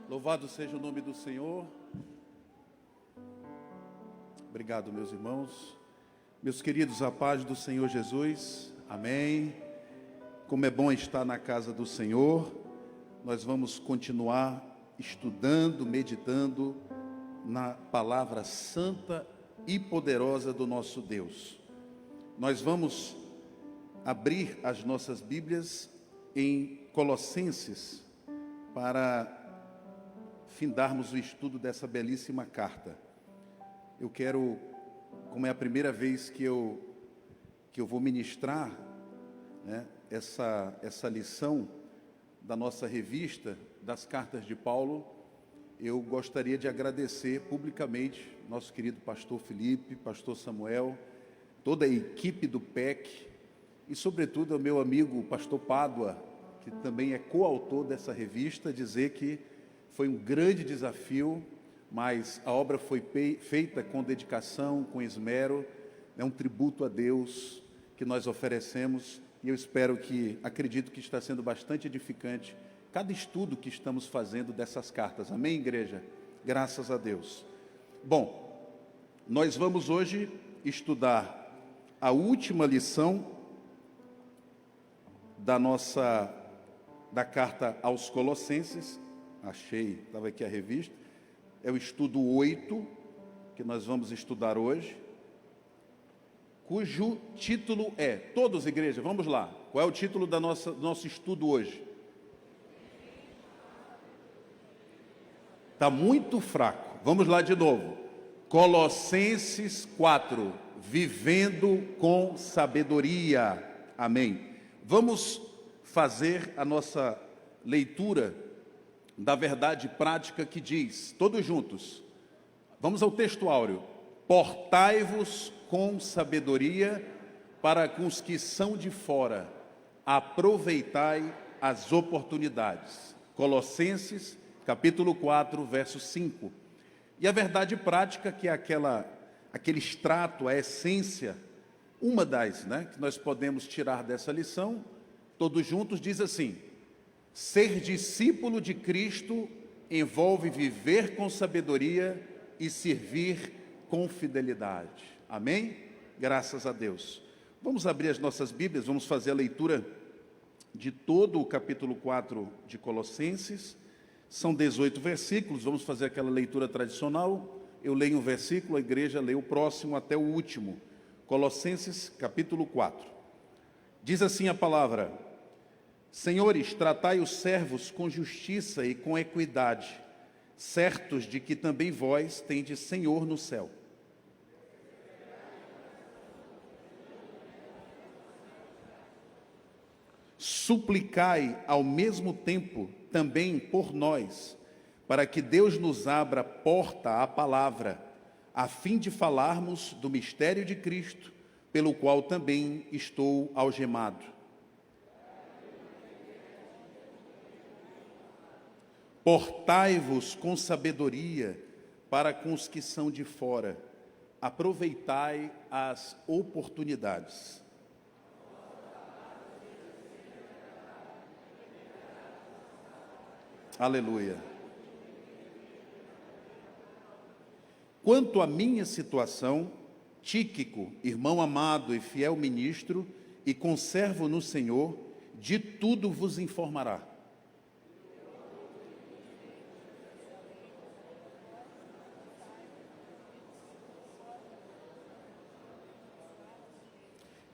Louvado seja o nome do Senhor. Obrigado, meus irmãos. Meus queridos, a paz do Senhor Jesus. Amém. Como é bom estar na casa do Senhor. Nós vamos continuar estudando, meditando na palavra santa e poderosa do nosso Deus. Nós vamos abrir as nossas Bíblias em Colossenses para findarmos o estudo dessa belíssima carta. Eu quero, como é a primeira vez que eu vou ministrar, né, essa lição da nossa revista, das cartas de Paulo, eu gostaria de agradecer publicamente nosso querido pastor Felipe, pastor Samuel, toda a equipe do PEC e, sobretudo, ao meu amigo pastor Pádua, que também é coautor dessa revista, dizer que foi um grande desafio, mas a obra foi feita com dedicação, com esmero. É um tributo a Deus que nós oferecemos e eu acredito que está sendo bastante edificante cada estudo que estamos fazendo dessas cartas. Amém, igreja? Graças a Deus. Bom, nós vamos hoje estudar a última lição da carta aos Colossenses. Achei, estava aqui a revista. É o estudo 8, que nós vamos estudar hoje, cujo título é... Todos, igreja, vamos lá. Qual é o título do nosso estudo hoje? Está muito fraco. Vamos lá de novo. Colossenses 4, vivendo com sabedoria. Amém. Vamos fazer a nossa leitura da verdade prática que diz, todos juntos, vamos ao texto áureo: portai-vos com sabedoria para com os que são de fora, aproveitai as oportunidades. Colossenses, capítulo 4, verso 5. E a verdade prática, que é aquele extrato, a essência, uma das, que nós podemos tirar dessa lição, todos juntos, diz assim: ser discípulo de Cristo envolve viver com sabedoria e servir com fidelidade. Amém? Graças a Deus. Vamos abrir as nossas Bíblias, vamos fazer a leitura de todo o capítulo 4 de Colossenses. São 18 versículos, vamos fazer aquela leitura tradicional. Eu leio um versículo, a igreja lê o próximo até o último. Colossenses, capítulo 4. Diz assim a palavra: Senhores, tratai os servos com justiça e com equidade, certos de que também vós tendes Senhor no céu. Suplicai ao mesmo tempo também por nós, para que Deus nos abra porta à palavra, a fim de falarmos do mistério de Cristo, pelo qual também estou algemado. Portai-vos com sabedoria para com os que são de fora, aproveitai as oportunidades. Aleluia. Quanto à minha situação, Tíquico, irmão amado e fiel ministro, e conservo no Senhor, de tudo vos informará.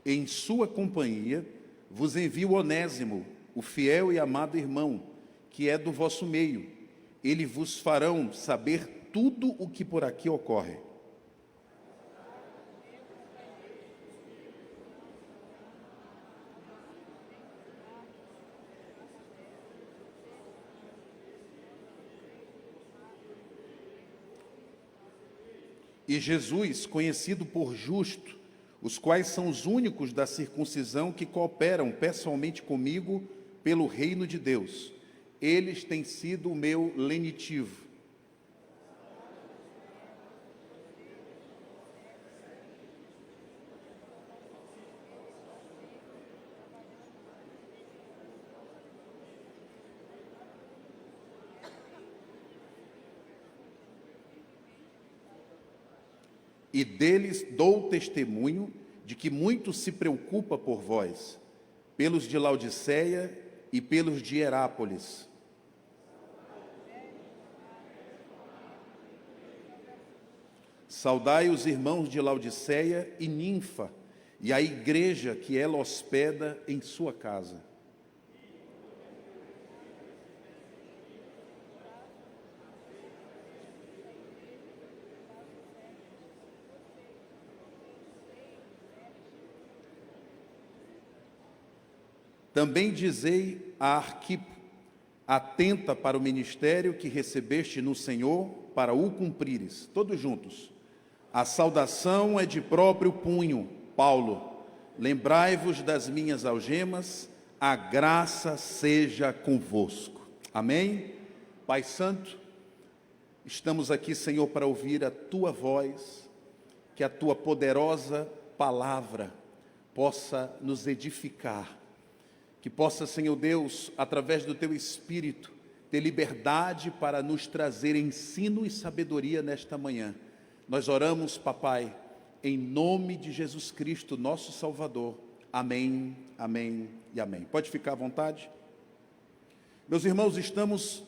Em sua companhia vos envio Onésimo, o fiel e amado irmão, que é do vosso meio. Ele vos farão saber tudo o que por aqui ocorre. E Jesus, conhecido por justo, os quais são os únicos da circuncisão que cooperam pessoalmente comigo pelo reino de Deus. Eles têm sido o meu lenitivo. e deles dou testemunho de que muito se preocupa por vós, pelos de Laodiceia e pelos de Hierápolis. Saudai os irmãos de Laodiceia e Ninfa, e a igreja que ela hospeda em sua casa. Também dizei a Arquipo: atenta para o ministério que recebeste no Senhor, para o cumprires. Todos juntos. A saudação é de próprio punho, Paulo. Lembrai-vos das minhas algemas, a graça seja convosco. Amém? Pai Santo, estamos aqui, Senhor, para ouvir a Tua voz, que a Tua poderosa palavra possa nos edificar, que possa, Senhor Deus, através do Teu Espírito, ter liberdade para nos trazer ensino e sabedoria nesta manhã. Nós oramos, Papai, em nome de Jesus Cristo, nosso Salvador. Amém, amém e amém. Pode ficar à vontade. Meus irmãos, estamos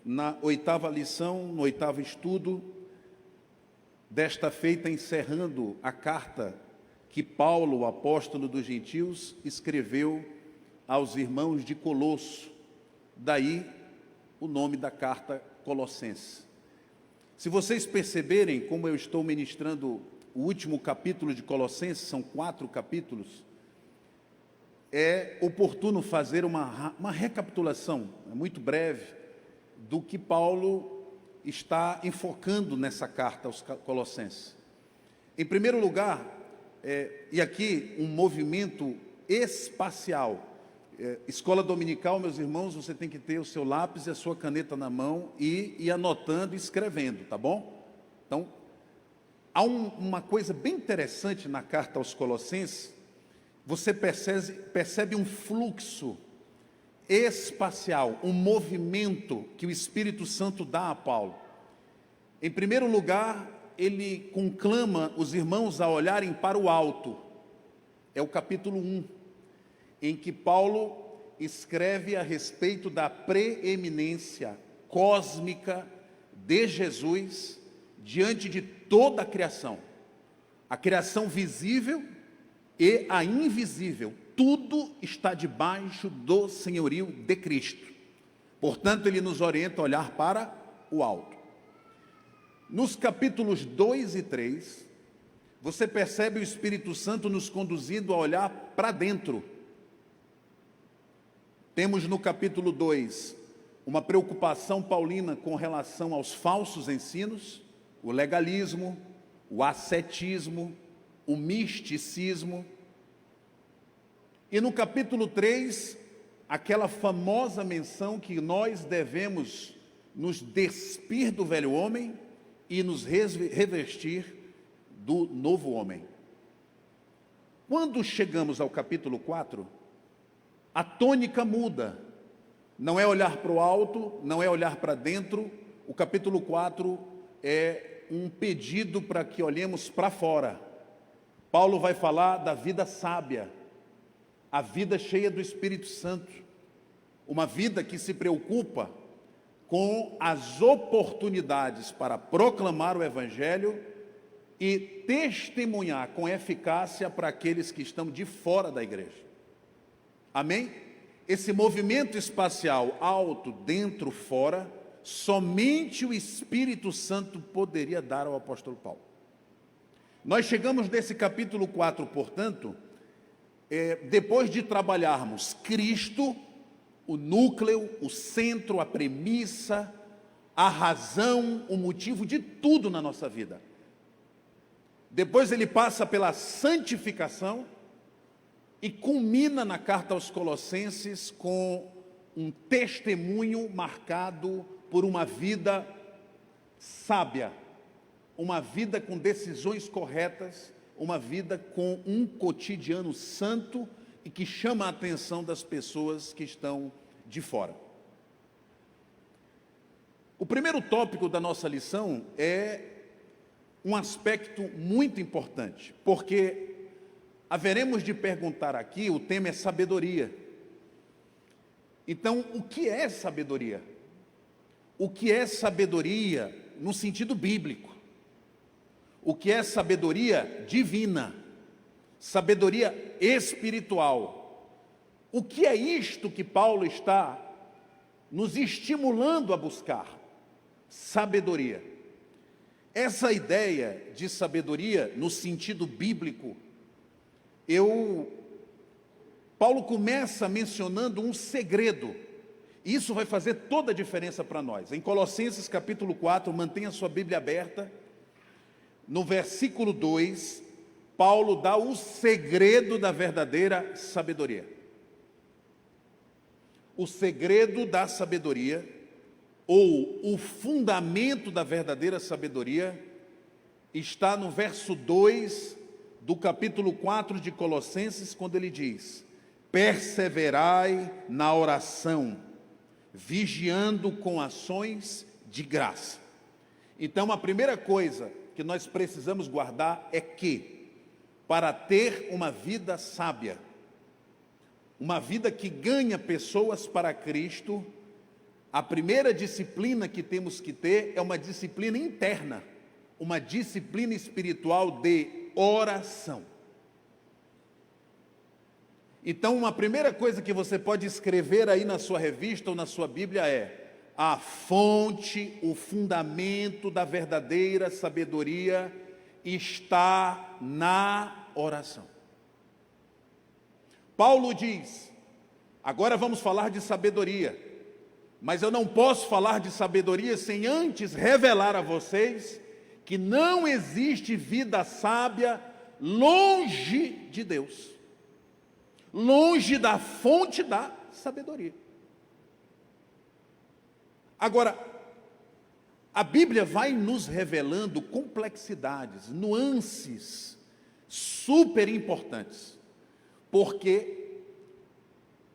na 8ª lição, no 8º estudo, desta feita encerrando a carta que Paulo, o apóstolo dos gentios, escreveu aos irmãos de Colosso. Daí o nome da carta Colossenses. Se vocês perceberem como eu estou ministrando o último capítulo de Colossenses, são 4 capítulos, é oportuno fazer uma recapitulação, muito breve, do que Paulo está enfocando nessa carta aos Colossenses. Em primeiro lugar, e aqui um movimento espacial. Escola dominical, meus irmãos, você tem que ter o seu lápis e a sua caneta na mão e ir anotando e escrevendo, tá bom? Então, há uma coisa bem interessante na carta aos Colossenses. Você percebe um fluxo espacial, um movimento que o Espírito Santo dá a Paulo. Em primeiro lugar, ele conclama os irmãos a olharem para o alto. É o capítulo 1. Em que Paulo escreve a respeito da preeminência cósmica de Jesus diante de toda a criação visível e a invisível, tudo está debaixo do senhorio de Cristo. Portanto, ele nos orienta a olhar para o alto. Nos capítulos 2 e 3, você percebe o Espírito Santo nos conduzindo a olhar para dentro. Temos no capítulo 2 uma preocupação paulina com relação aos falsos ensinos, o legalismo, o ascetismo, o misticismo. E no capítulo 3, aquela famosa menção que nós devemos nos despir do velho homem e nos revestir do novo homem. Quando chegamos ao capítulo 4, a tônica muda, não é olhar para o alto, não é olhar para dentro. O capítulo 4 é um pedido para que olhemos para fora. Paulo vai falar da vida sábia, a vida cheia do Espírito Santo, uma vida que se preocupa com as oportunidades para proclamar o Evangelho e testemunhar com eficácia para aqueles que estão de fora da igreja. Amém? Esse movimento espacial, alto, dentro, fora, somente o Espírito Santo poderia dar ao apóstolo Paulo. Nós chegamos nesse capítulo 4, portanto, depois de trabalharmos Cristo, o núcleo, o centro, a premissa, a razão, o motivo de tudo na nossa vida. Depois ele passa pela santificação, e culmina na carta aos Colossenses com um testemunho marcado por uma vida sábia, uma vida com decisões corretas, uma vida com um cotidiano santo e que chama a atenção das pessoas que estão de fora. O primeiro tópico da nossa lição é um aspecto muito importante, porque haveremos de perguntar aqui, o tema é sabedoria. Então, o que é sabedoria? O que é sabedoria no sentido bíblico? O que é sabedoria divina? Sabedoria espiritual? O que é isto que Paulo está nos estimulando a buscar? Sabedoria. Essa ideia de sabedoria no sentido bíblico, Paulo começa mencionando um segredo. Isso vai fazer toda a diferença para nós. Em Colossenses capítulo 4, mantenha sua Bíblia aberta. No versículo 2, Paulo dá o segredo da verdadeira sabedoria. O segredo da sabedoria, ou o fundamento da verdadeira sabedoria, está no verso 2 do capítulo 4 de Colossenses, quando ele diz: perseverai na oração, vigiando com ações de graça. Então, a primeira coisa que nós precisamos guardar é que, para ter uma vida sábia, uma vida que ganha pessoas para Cristo, a primeira disciplina que temos que ter é uma disciplina interna, uma disciplina espiritual de oração. Então, uma primeira coisa que você pode escrever aí na sua revista ou na sua Bíblia é: a fonte, o fundamento da verdadeira sabedoria está na oração. Paulo diz: agora vamos falar de sabedoria, mas eu não posso falar de sabedoria sem antes revelar a vocês que não existe vida sábia longe de Deus, longe da fonte da sabedoria. Agora, a Bíblia vai nos revelando complexidades, nuances super importantes, porque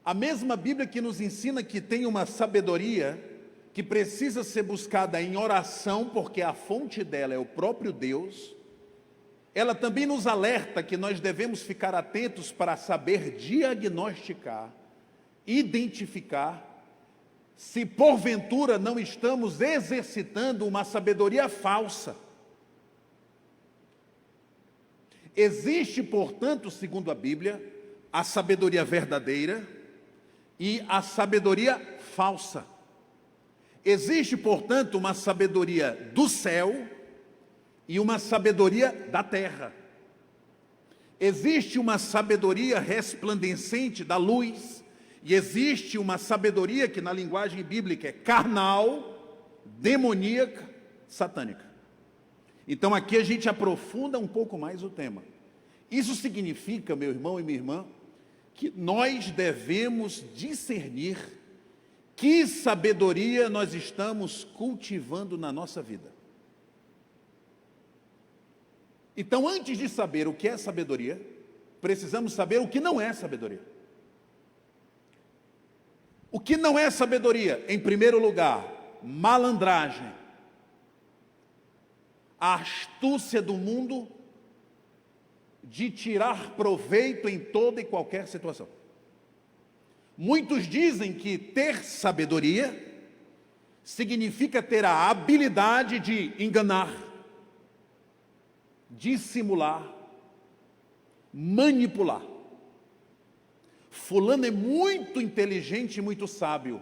a mesma Bíblia que nos ensina que tem uma sabedoria que precisa ser buscada em oração, porque a fonte dela é o próprio Deus, ela também nos alerta que nós devemos ficar atentos para saber diagnosticar, identificar, se porventura não estamos exercitando uma sabedoria falsa. Existe, portanto, segundo a Bíblia, a sabedoria verdadeira e a sabedoria falsa. Existe, portanto, uma sabedoria do céu e uma sabedoria da terra. Existe uma sabedoria resplandecente da luz e existe uma sabedoria que na linguagem bíblica é carnal, demoníaca, satânica. Então aqui a gente aprofunda um pouco mais o tema. Isso significa, meu irmão e minha irmã, que nós devemos discernir que sabedoria nós estamos cultivando na nossa vida. Então, antes de saber o que é sabedoria, precisamos saber o que não é sabedoria. O que não é sabedoria? Em primeiro lugar, malandragem, a astúcia do mundo de tirar proveito em toda e qualquer situação. Muitos dizem que ter sabedoria significa ter a habilidade de enganar, dissimular, manipular. Fulano é muito inteligente e muito sábio.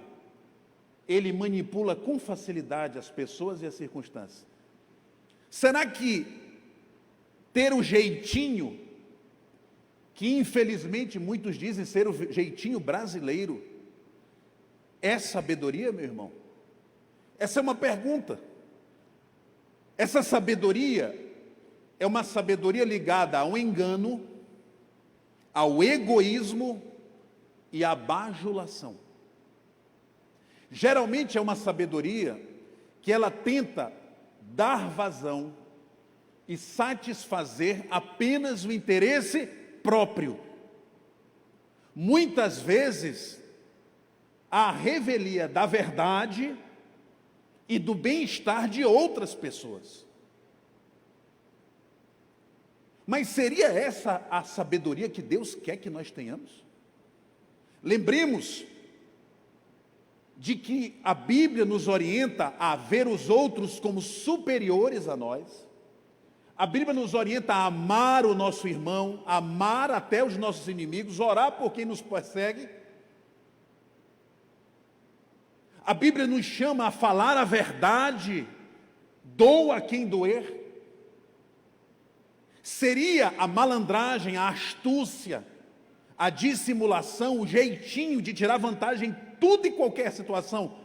Ele manipula com facilidade as pessoas e as circunstâncias. Será que ter o jeitinho, que infelizmente muitos dizem ser o jeitinho brasileiro, é sabedoria, meu irmão? Essa é uma pergunta. Essa sabedoria é uma sabedoria ligada ao engano, ao egoísmo e à bajulação. Geralmente é uma sabedoria que ela tenta dar vazão e satisfazer apenas o interesse próprio. Muitas vezes, a revelia da verdade e do bem-estar de outras pessoas. Mas seria essa a sabedoria que Deus quer que nós tenhamos? Lembremos de que a Bíblia nos orienta a ver os outros como superiores a nós. A Bíblia nos orienta a amar o nosso irmão, amar até os nossos inimigos, orar por quem nos persegue. A Bíblia nos chama a falar a verdade, doa quem doer. Seria a malandragem, a astúcia, a dissimulação, o jeitinho de tirar vantagem em tudo e qualquer situação,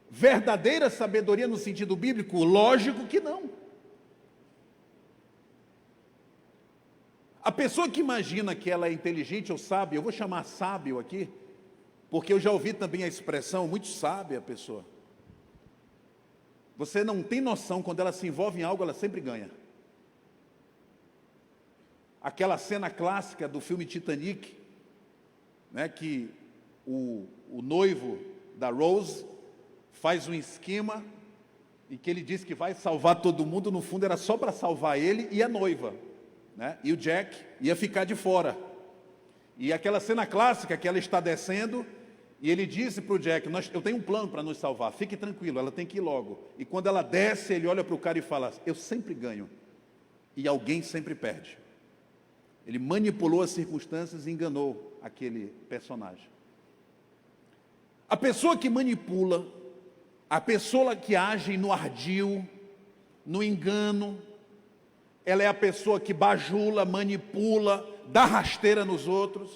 verdadeira sabedoria no sentido bíblico? Lógico que não. A pessoa que imagina que ela é inteligente ou sábia, eu vou chamar sábio aqui, porque eu já ouvi também a expressão, muito sábia a pessoa. Você não tem noção, quando ela se envolve em algo, ela sempre ganha. Aquela cena clássica do filme Titanic, né, que o noivo da Rose faz um esquema e que ele diz que vai salvar todo mundo, no fundo era só para salvar ele e a noiva, né? E o Jack ia ficar de fora. E aquela cena clássica que ela está descendo e ele disse para o Jack, eu tenho um plano para nos salvar, fique tranquilo, ela tem que ir logo. E quando ela desce, ele olha para o cara e fala, eu sempre ganho e alguém sempre perde. Ele manipulou as circunstâncias e enganou aquele personagem. A pessoa que manipula, a pessoa que age no ardil, no engano, ela é a pessoa que bajula, manipula, dá rasteira nos outros.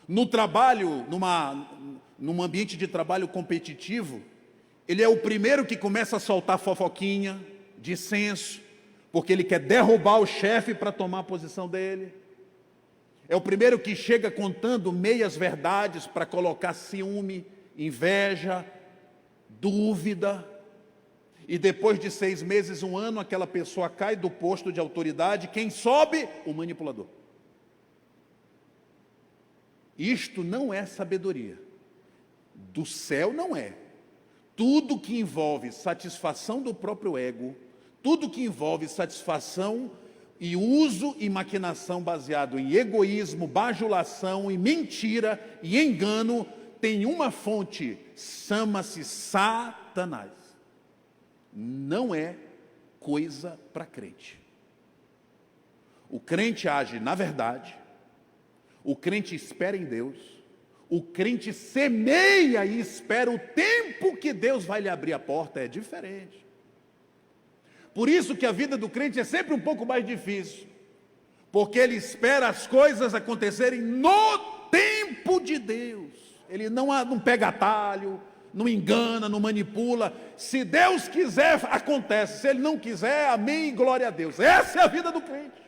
No trabalho, num ambiente de trabalho competitivo, ele é o primeiro que começa a soltar fofoquinha, dissenso, porque ele quer derrubar o chefe para tomar a posição dele. É o primeiro que chega contando meias verdades para colocar ciúme, inveja, dúvida. E depois de 6 meses, 1 ano, aquela pessoa cai do posto de autoridade. Quem sobe? O manipulador. Isto não é sabedoria. Do céu não é. Tudo que envolve satisfação do próprio ego, tudo que envolve satisfação e uso e maquinação baseado em egoísmo, bajulação e mentira e engano, tem uma fonte, chama-se Satanás. Não é coisa para crente. O crente age na verdade, o crente espera em Deus, o crente semeia e espera o tempo que Deus vai lhe abrir a porta, é diferente. Por isso que a vida do crente é sempre um pouco mais difícil, porque ele espera as coisas acontecerem no tempo de Deus. Ele não pega atalho, não engana, não manipula. Se Deus quiser, acontece. Se Ele não quiser, amém e glória a Deus. Essa é a vida do crente.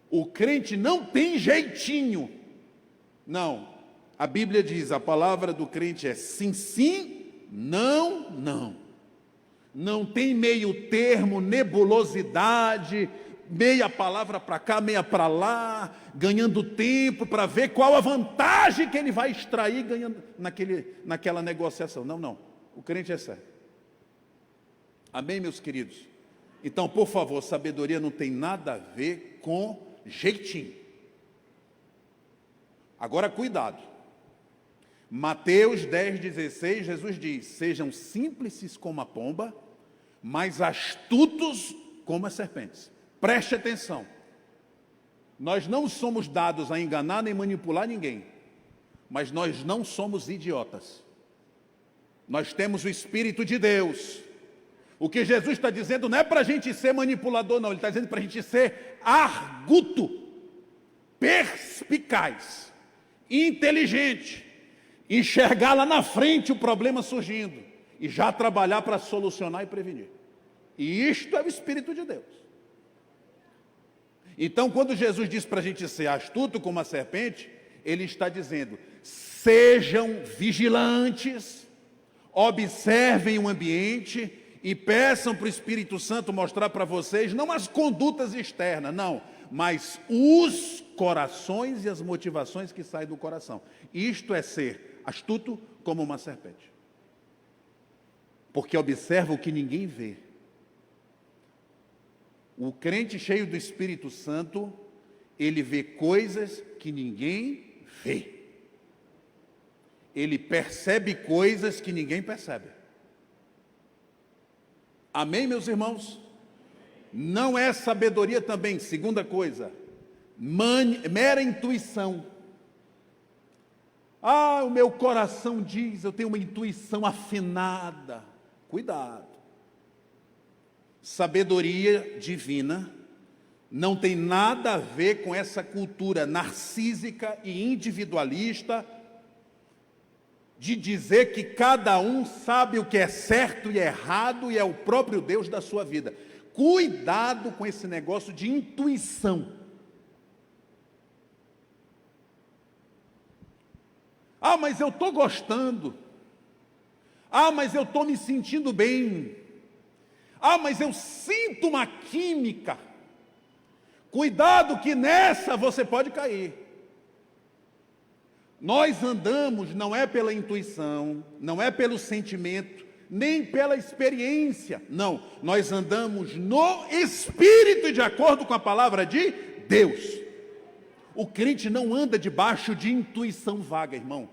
O crente não tem jeitinho. Não. A Bíblia diz, a palavra do crente é sim, sim, não, não. Não tem meio termo, nebulosidade, meia palavra para cá, meia para lá, ganhando tempo para ver qual a vantagem que ele vai extrair ganhando naquela negociação. Não, não. O crente é sério. Amém, meus queridos? Então, por favor, sabedoria não tem nada a ver com jeitinho. Agora, cuidado. Mateus 10,16, Jesus diz, sejam simples como a pomba, mas astutos como as serpentes. Preste atenção. Nós não somos dados a enganar nem manipular ninguém, mas nós não somos idiotas. Nós temos o Espírito de Deus. O que Jesus está dizendo não é para a gente ser manipulador, não. Ele está dizendo para a gente ser arguto, perspicaz, inteligente, enxergar lá na frente o problema surgindo e já trabalhar para solucionar e prevenir. E isto é o Espírito de Deus. Então, quando Jesus diz para a gente ser astuto como a serpente, Ele está dizendo, sejam vigilantes, observem o ambiente e peçam para o Espírito Santo mostrar para vocês, não as condutas externas, não, mas os corações e as motivações que saem do coração. Isto é ser astuto como uma serpente. Porque observa o que ninguém vê. O crente cheio do Espírito Santo, ele vê coisas que ninguém vê. Ele percebe coisas que ninguém percebe. Amém, meus irmãos? Não é sabedoria também, segunda coisa, mera intuição. Ah, o meu coração diz, eu tenho uma intuição afinada. Cuidado. Sabedoria divina não tem nada a ver com essa cultura narcísica e individualista de dizer que cada um sabe o que é certo e errado e é o próprio Deus da sua vida. Cuidado com esse negócio de intuição. Ah, mas eu estou gostando. Ah, mas eu estou me sentindo bem. Ah, mas eu sinto uma química. Cuidado que nessa você pode cair. Nós andamos não é pela intuição, não é pelo sentimento, nem pela experiência. Não, nós andamos no Espírito e de acordo com a palavra de Deus. O crente não anda debaixo de intuição vaga, irmão.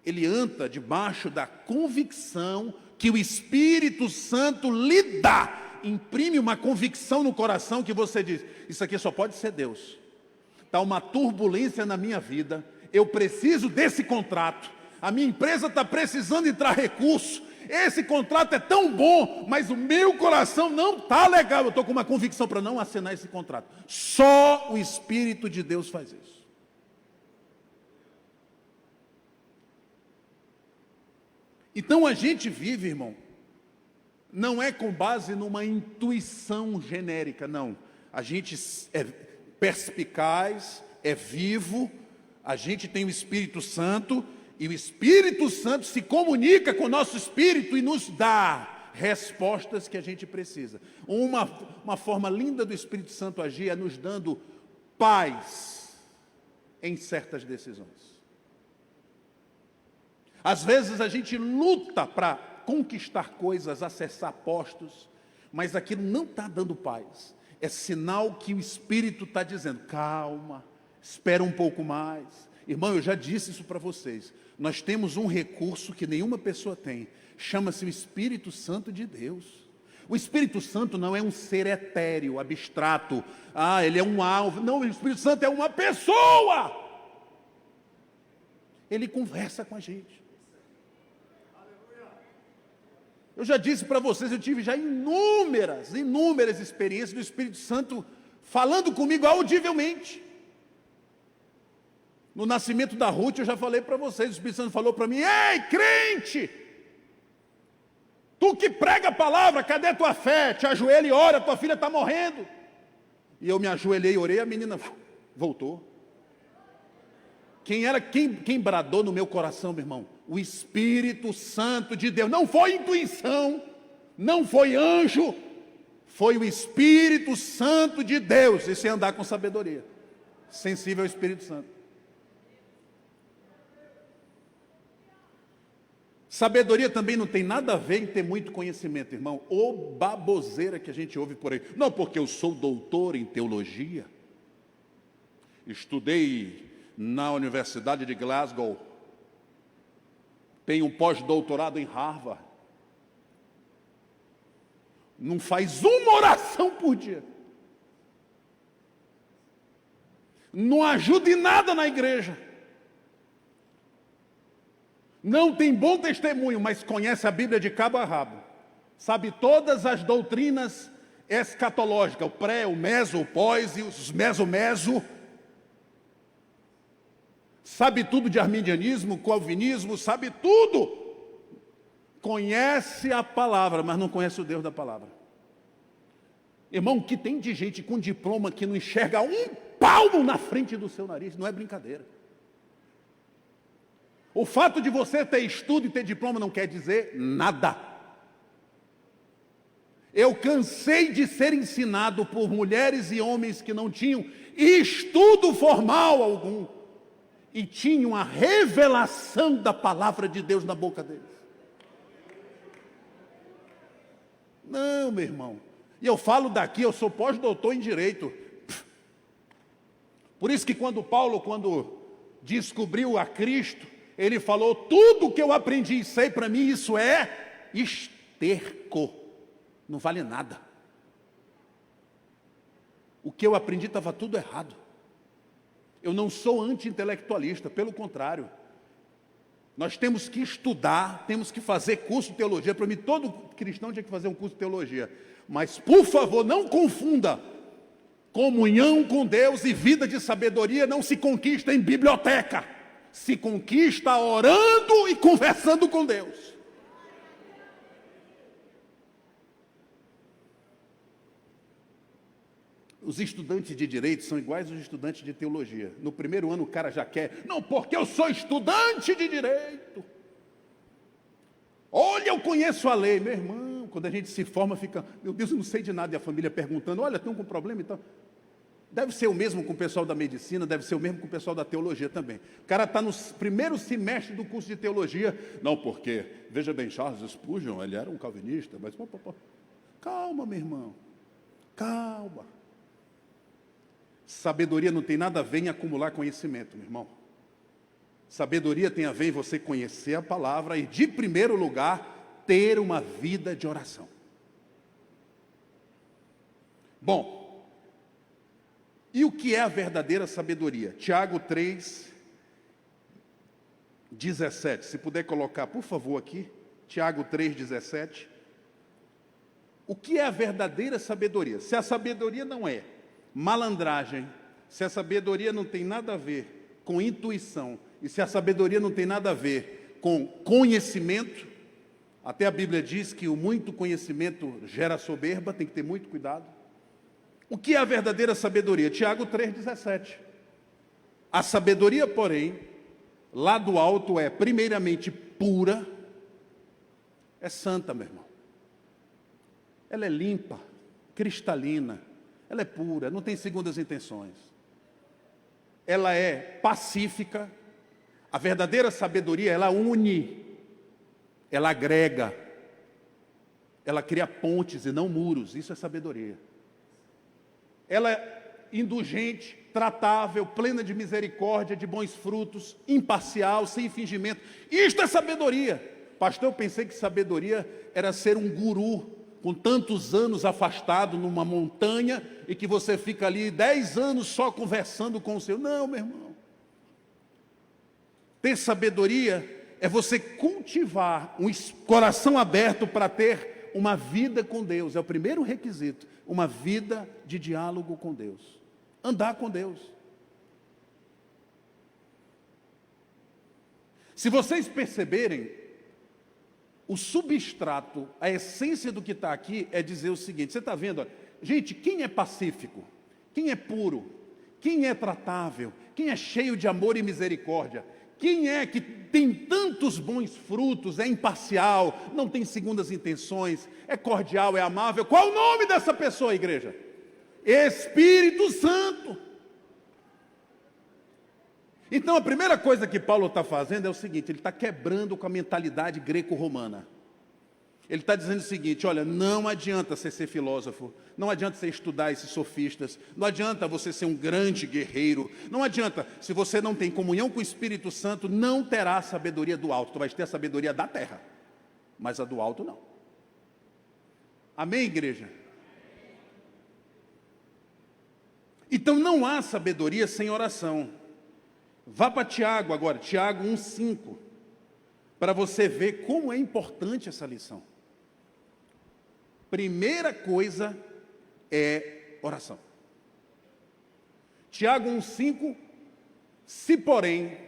Ele anda debaixo da convicção que o Espírito Santo lhe dá. Imprime uma convicção no coração que você diz, isso aqui só pode ser Deus. Está uma turbulência na minha vida, eu preciso desse contrato. A minha empresa está precisando entrar recurso. Esse contrato é tão bom, mas o meu coração não está legal. Eu estou com uma convicção para não assinar esse contrato. Só o Espírito de Deus faz isso. Então a gente vive, irmão, não é com base numa intuição genérica, não. A gente é perspicaz, é vivo, a gente tem o Espírito Santo, e o Espírito Santo se comunica com o nosso espírito e nos dá respostas que a gente precisa. Uma forma linda do Espírito Santo agir é nos dando paz em certas decisões. Às vezes a gente luta para conquistar coisas, acessar postos, mas aquilo não está dando paz. É sinal que o Espírito está dizendo, calma, espera um pouco mais. Irmão, eu já disse isso para vocês. Nós temos um recurso que nenhuma pessoa tem. Chama-se o Espírito Santo de Deus. O Espírito Santo não é um ser etéreo, abstrato. Ah, ele é um alvo. Não, o Espírito Santo é uma pessoa. Ele conversa com a gente. Eu já disse para vocês, eu tive já inúmeras experiências do Espírito Santo falando comigo audivelmente. No nascimento da Ruth, eu já falei para vocês, o Espírito Santo falou para mim, ei, crente, tu que prega a palavra, cadê tua fé? Te ajoelha e ora, tua filha está morrendo. E eu me ajoelhei e orei, a menina voltou. Quem bradou no meu coração, meu irmão? O Espírito Santo de Deus. Não foi intuição, não foi anjo, foi o Espírito Santo de Deus. Isso é andar com sabedoria, sensível ao Espírito Santo. Sabedoria também não tem nada a ver em ter muito conhecimento, irmão. Ô baboseira que a gente ouve por aí. Não, porque eu sou doutor em teologia. Estudei na Universidade de Glasgow. Tenho um pós-doutorado em Harvard. Não faz uma oração por dia. Não ajuda em nada na igreja. Não tem bom testemunho, mas conhece a Bíblia de cabo a rabo. Sabe todas as doutrinas escatológicas, o pré, o meso, o pós e os meso. Sabe tudo de arminianismo, calvinismo, sabe tudo. Conhece a palavra, mas não conhece o Deus da palavra. Irmão, o que tem de gente com diploma que não enxerga um palmo na frente do seu nariz, não é brincadeira. O fato de você ter estudo e ter diploma não quer dizer nada. Eu cansei de ser ensinado por mulheres e homens que não tinham estudo formal algum e tinham a revelação da palavra de Deus na boca deles. Não, meu irmão. E eu falo daqui, eu sou pós-doutor em Direito. Por isso que quando Paulo descobriu a Cristo, ele falou, tudo que eu aprendi e sei, para mim isso é esterco. Não vale nada. O que eu aprendi estava tudo errado. Eu não sou anti-intelectualista, pelo contrário. Nós temos que estudar, temos que fazer curso de teologia. Para mim, todo cristão tinha que fazer um curso de teologia. Mas, por favor, não confunda. Comunhão com Deus e vida de sabedoria não se conquista em biblioteca. Se conquista orando e conversando com Deus. Os estudantes de direito são iguais aos estudantes de teologia. No primeiro ano o cara já quer, não, porque eu sou estudante de direito. Olha, eu conheço a lei. Meu irmão, quando a gente se forma, fica, meu Deus, eu não sei de nada. E a família perguntando, olha, tem algum problema? Então, deve ser o mesmo com o pessoal da medicina, deve ser o mesmo com o pessoal da teologia também. O cara está no primeiro semestre do curso de teologia. Não, porque, veja bem, Charles Spurgeon, ele era um calvinista, mas... Calma, meu irmão, calma. Sabedoria não tem nada a ver em acumular conhecimento, meu irmão. Sabedoria tem a ver em você conhecer a palavra e, de primeiro lugar, ter uma vida de oração. Bom, e o que é a verdadeira sabedoria? Tiago 3, 17. Se puder colocar, por favor, aqui. Tiago 3, 17. O que é a verdadeira sabedoria? Se a sabedoria não é malandragem, se a sabedoria não tem nada a ver com intuição, e se a sabedoria não tem nada a ver com conhecimento, até a Bíblia diz que o muito conhecimento gera soberba, tem que ter muito cuidado. O que é a verdadeira sabedoria? Tiago 3,17. A sabedoria, porém, lá do alto é primeiramente pura, é santa, meu irmão. Ela é limpa, cristalina, ela é pura, não tem segundas intenções. Ela é pacífica. A verdadeira sabedoria, ela une, ela agrega, ela cria pontes e não muros. Isso é sabedoria. Ela é indulgente, tratável, plena de misericórdia, de bons frutos, imparcial, sem fingimento. Isto é sabedoria. Pastor, eu pensei que sabedoria era ser um guru, com tantos anos afastado numa montanha, e que você fica ali 10 anos só conversando com o seu. Não, meu irmão. Ter sabedoria é você cultivar um coração aberto para ter uma vida com Deus. É o primeiro requisito. Uma vida de diálogo com Deus. Andar com Deus. Se vocês perceberem, o substrato, a essência do que está aqui é dizer o seguinte, você está vendo, olha, gente, quem é pacífico, quem é puro, quem é tratável, quem é cheio de amor e misericórdia, quem é que tem tantos bons frutos, é imparcial, não tem segundas intenções, é cordial, é amável, qual o nome dessa pessoa, igreja? Espírito Santo. Então a primeira coisa que Paulo está fazendo é o seguinte, ele está quebrando com a mentalidade greco-romana. Ele está dizendo o seguinte, olha, não adianta você ser filósofo, não adianta você estudar esses sofistas, não adianta você ser um grande guerreiro, não adianta, se você não tem comunhão com o Espírito Santo, não terá a sabedoria do alto, tu vais ter a sabedoria da terra, mas a do alto não. Amém, igreja? Então não há sabedoria sem oração. Vá para Tiago agora, Tiago 1,5, para você ver como é importante essa lição. Primeira coisa é oração. Tiago 1,5, se porém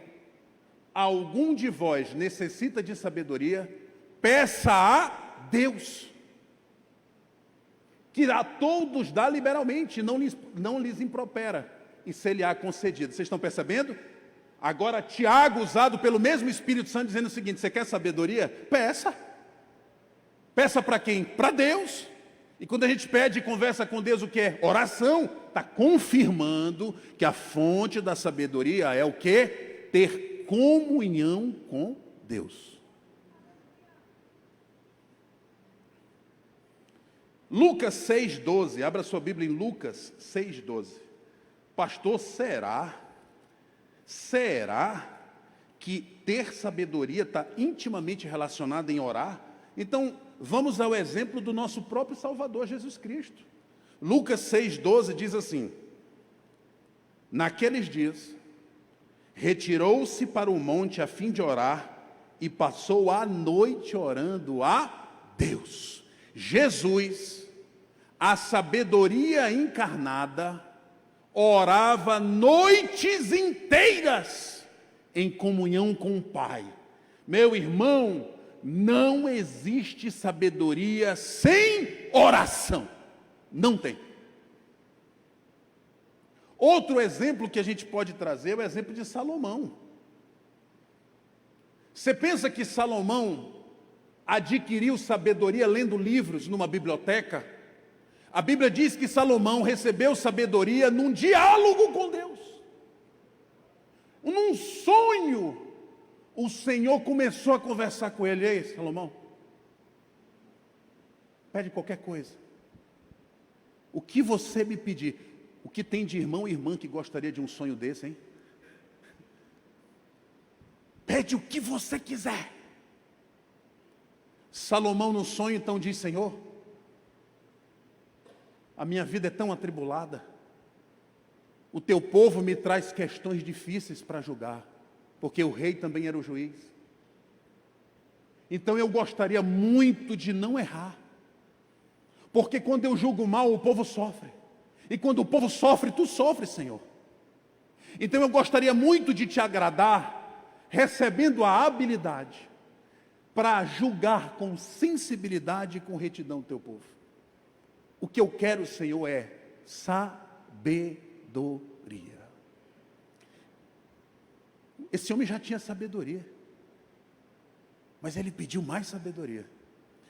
algum de vós necessita de sabedoria, peça a Deus, que a todos dá liberalmente, não lhes impropera, e se-lhe-á concedido. Vocês estão percebendo? Agora, Tiago, usado pelo mesmo Espírito Santo, dizendo o seguinte, você quer sabedoria? Peça. Peça para quem? Para Deus. E quando a gente pede e conversa com Deus, o que é? Oração. Está confirmando que a fonte da sabedoria é o quê? Ter comunhão com Deus. Lucas 6,12, abra sua Bíblia em Lucas 6,12. Pastor, será que ter sabedoria está intimamente relacionado em orar? Então, vamos ao exemplo do nosso próprio Salvador Jesus Cristo. Lucas 6,12 diz assim: naqueles dias, retirou-se para o monte a fim de orar e passou a noite orando a Deus. Jesus, a sabedoria encarnada, orava noites inteiras em comunhão com o Pai. Meu irmão, não existe sabedoria sem oração. Não tem. Outro exemplo que a gente pode trazer é o exemplo de Salomão. Você pensa que Salomão adquiriu sabedoria lendo livros numa biblioteca? A Bíblia diz que Salomão recebeu sabedoria num diálogo com Deus. Num sonho, o Senhor começou a conversar com ele. Ei, Salomão, pede qualquer coisa. O que você me pedir. O que tem de irmão e irmã que gostaria de um sonho desse, hein? Pede o que você quiser. Salomão no sonho então diz: Senhor, a minha vida é tão atribulada, o teu povo me traz questões difíceis para julgar, porque o rei também era o juiz. Então eu gostaria muito de não errar, porque quando eu julgo mal, o povo sofre, e quando o povo sofre, tu sofres, Senhor. Então eu gostaria muito de te agradar, recebendo a habilidade para julgar com sensibilidade e com retidão o teu povo. O que eu quero, Senhor, é sabedoria. Esse homem já tinha sabedoria, mas ele pediu mais sabedoria.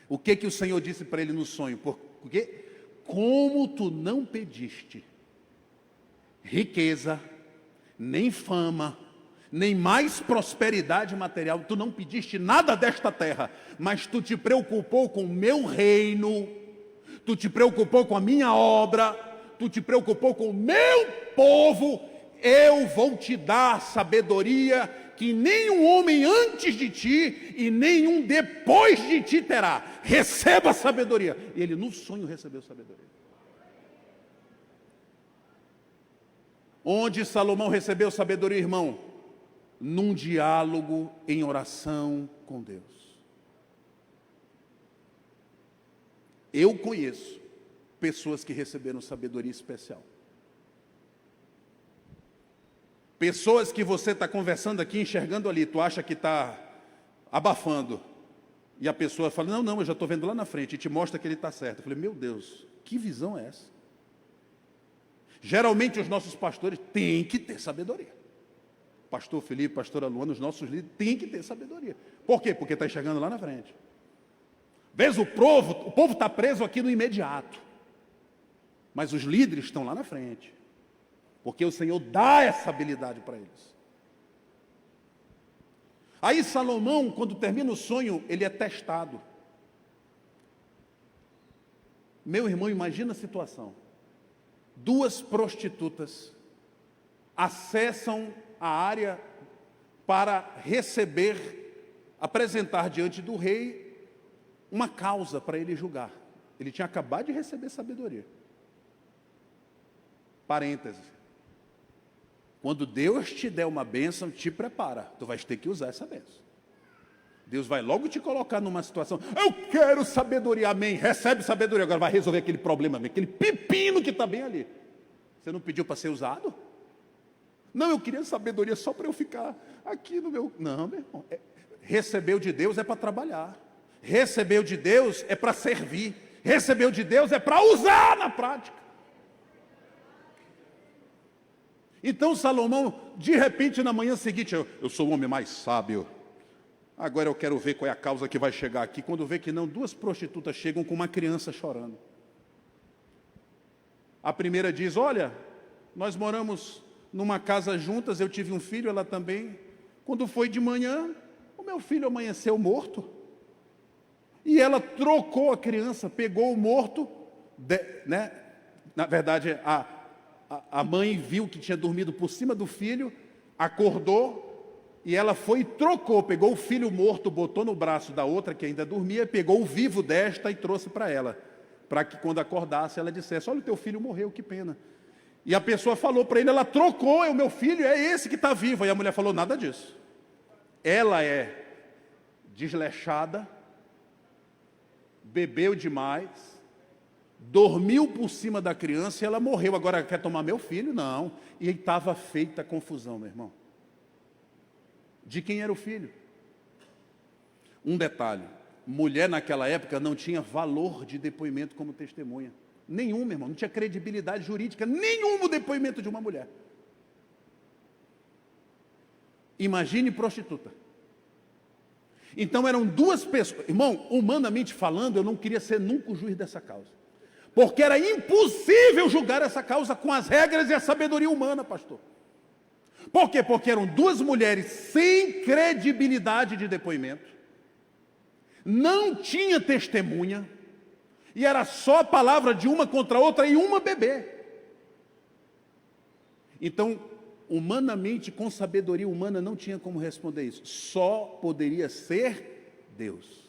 O que o Senhor disse para ele no sonho? Porque como tu não pediste riqueza, nem fama, nem mais prosperidade material, tu não pediste nada desta terra, mas tu te preocupou com o meu reino, tu te preocupou com a minha obra, tu te preocupou com o meu povo, eu vou te dar sabedoria que nenhum homem antes de ti e nenhum depois de ti terá. Receba sabedoria. E ele no sonho recebeu sabedoria. Onde Salomão recebeu sabedoria, irmão? Num diálogo em oração com Deus. Eu conheço pessoas que receberam sabedoria especial. Pessoas que você está conversando aqui, enxergando ali, tu acha que está abafando. E a pessoa fala: não, eu já estou vendo lá na frente, e te mostra que ele está certo. Eu falei: meu Deus, que visão é essa? Geralmente os nossos pastores têm que ter sabedoria. Pastor Felipe, pastora Luana, os nossos líderes têm que ter sabedoria. Por quê? Porque está enxergando lá na frente. Vês o povo está preso aqui no imediato. Mas os líderes estão lá na frente. Porque o Senhor dá essa habilidade para eles. Aí Salomão, quando termina o sonho, ele é testado. Meu irmão, imagina a situação. 2 prostitutas acessam a área para apresentar diante do rei uma causa para ele julgar. Ele tinha acabado de receber sabedoria. Parêntese. Quando Deus te der uma bênção, te prepara. Tu vais ter que usar essa bênção. Deus vai logo te colocar numa situação: eu quero sabedoria, amém. Recebe sabedoria, agora vai resolver aquele problema, amém. Aquele pepino que está bem ali. Você não pediu para ser usado? Não, eu queria sabedoria só para eu ficar aqui no meu... Não, meu irmão. Recebeu de Deus é para trabalhar. Recebeu de Deus é para servir. Recebeu de Deus é para usar na prática. Então Salomão, de repente, na manhã seguinte, eu sou o homem mais sábio. Agora eu quero ver qual é a causa que vai chegar aqui. Quando vê que não, 2 prostitutas chegam com uma criança chorando. A primeira diz: olha, nós moramos numa casa juntas, eu tive um filho, ela também. Quando foi de manhã, o meu filho amanheceu morto. E ela trocou a criança, pegou o morto né? Na verdade, a mãe viu que tinha dormido por cima do filho, acordou, e ela foi e trocou, pegou o filho morto, botou no braço da outra que ainda dormia, pegou o vivo desta e trouxe para ela, para que quando acordasse ela dissesse: olha, o teu filho morreu, que pena. E a pessoa falou para ele, ela trocou, o meu filho é esse que está vivo. Aí a mulher falou: nada disso. Ela é desleixada, bebeu demais, dormiu por cima da criança e ela morreu. Agora quer tomar meu filho? Não. E estava feita a confusão, meu irmão. De quem era o filho? Um detalhe: mulher naquela época não tinha valor de depoimento como testemunha. Nenhum, meu irmão, não tinha credibilidade jurídica nenhum o depoimento de uma mulher. Imagine prostituta. Então eram duas pessoas. Irmão, humanamente falando, eu não queria ser nunca o juiz dessa causa, porque era impossível julgar essa causa com as regras e a sabedoria humana, pastor. Por quê? Porque eram duas mulheres sem credibilidade de depoimento, não tinha testemunha, e era só a palavra de uma contra a outra e uma bebê. Então, humanamente, com sabedoria humana, não tinha como responder isso. Só poderia ser Deus.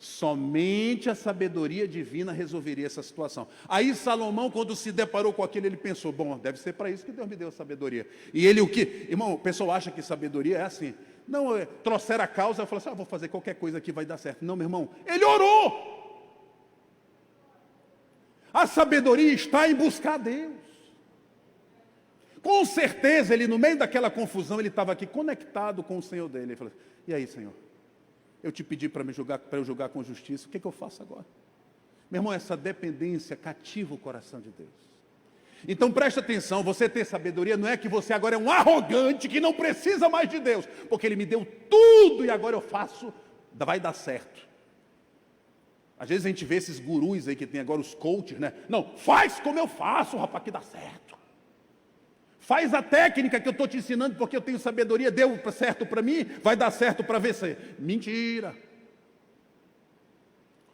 Somente a sabedoria divina resolveria essa situação. Aí Salomão, quando se deparou com aquilo, ele pensou: bom, deve ser para isso que Deus me deu sabedoria. E ele o que? Irmão, o pessoal acha que sabedoria é assim. Não, trouxeram a causa, falou assim: vou fazer qualquer coisa que vai dar certo. Não, meu irmão, ele orou. A sabedoria está em buscar Deus. Com certeza, ele no meio daquela confusão, ele estava aqui conectado com o Senhor dele. Ele falou: e aí, Senhor? Eu te pedi para eu julgar com justiça, o que eu faço agora? Meu irmão, essa dependência cativa o coração de Deus. Então preste atenção, você ter sabedoria não é que você agora é um arrogante que não precisa mais de Deus, porque Ele me deu tudo e agora eu faço, vai dar certo. Às vezes a gente vê esses gurus aí que tem agora os coaches, né? Não, faz como eu faço, rapaz, que dá certo. Faz a técnica que eu estou te ensinando porque eu tenho sabedoria, deu certo para mim, vai dar certo para você. Mentira.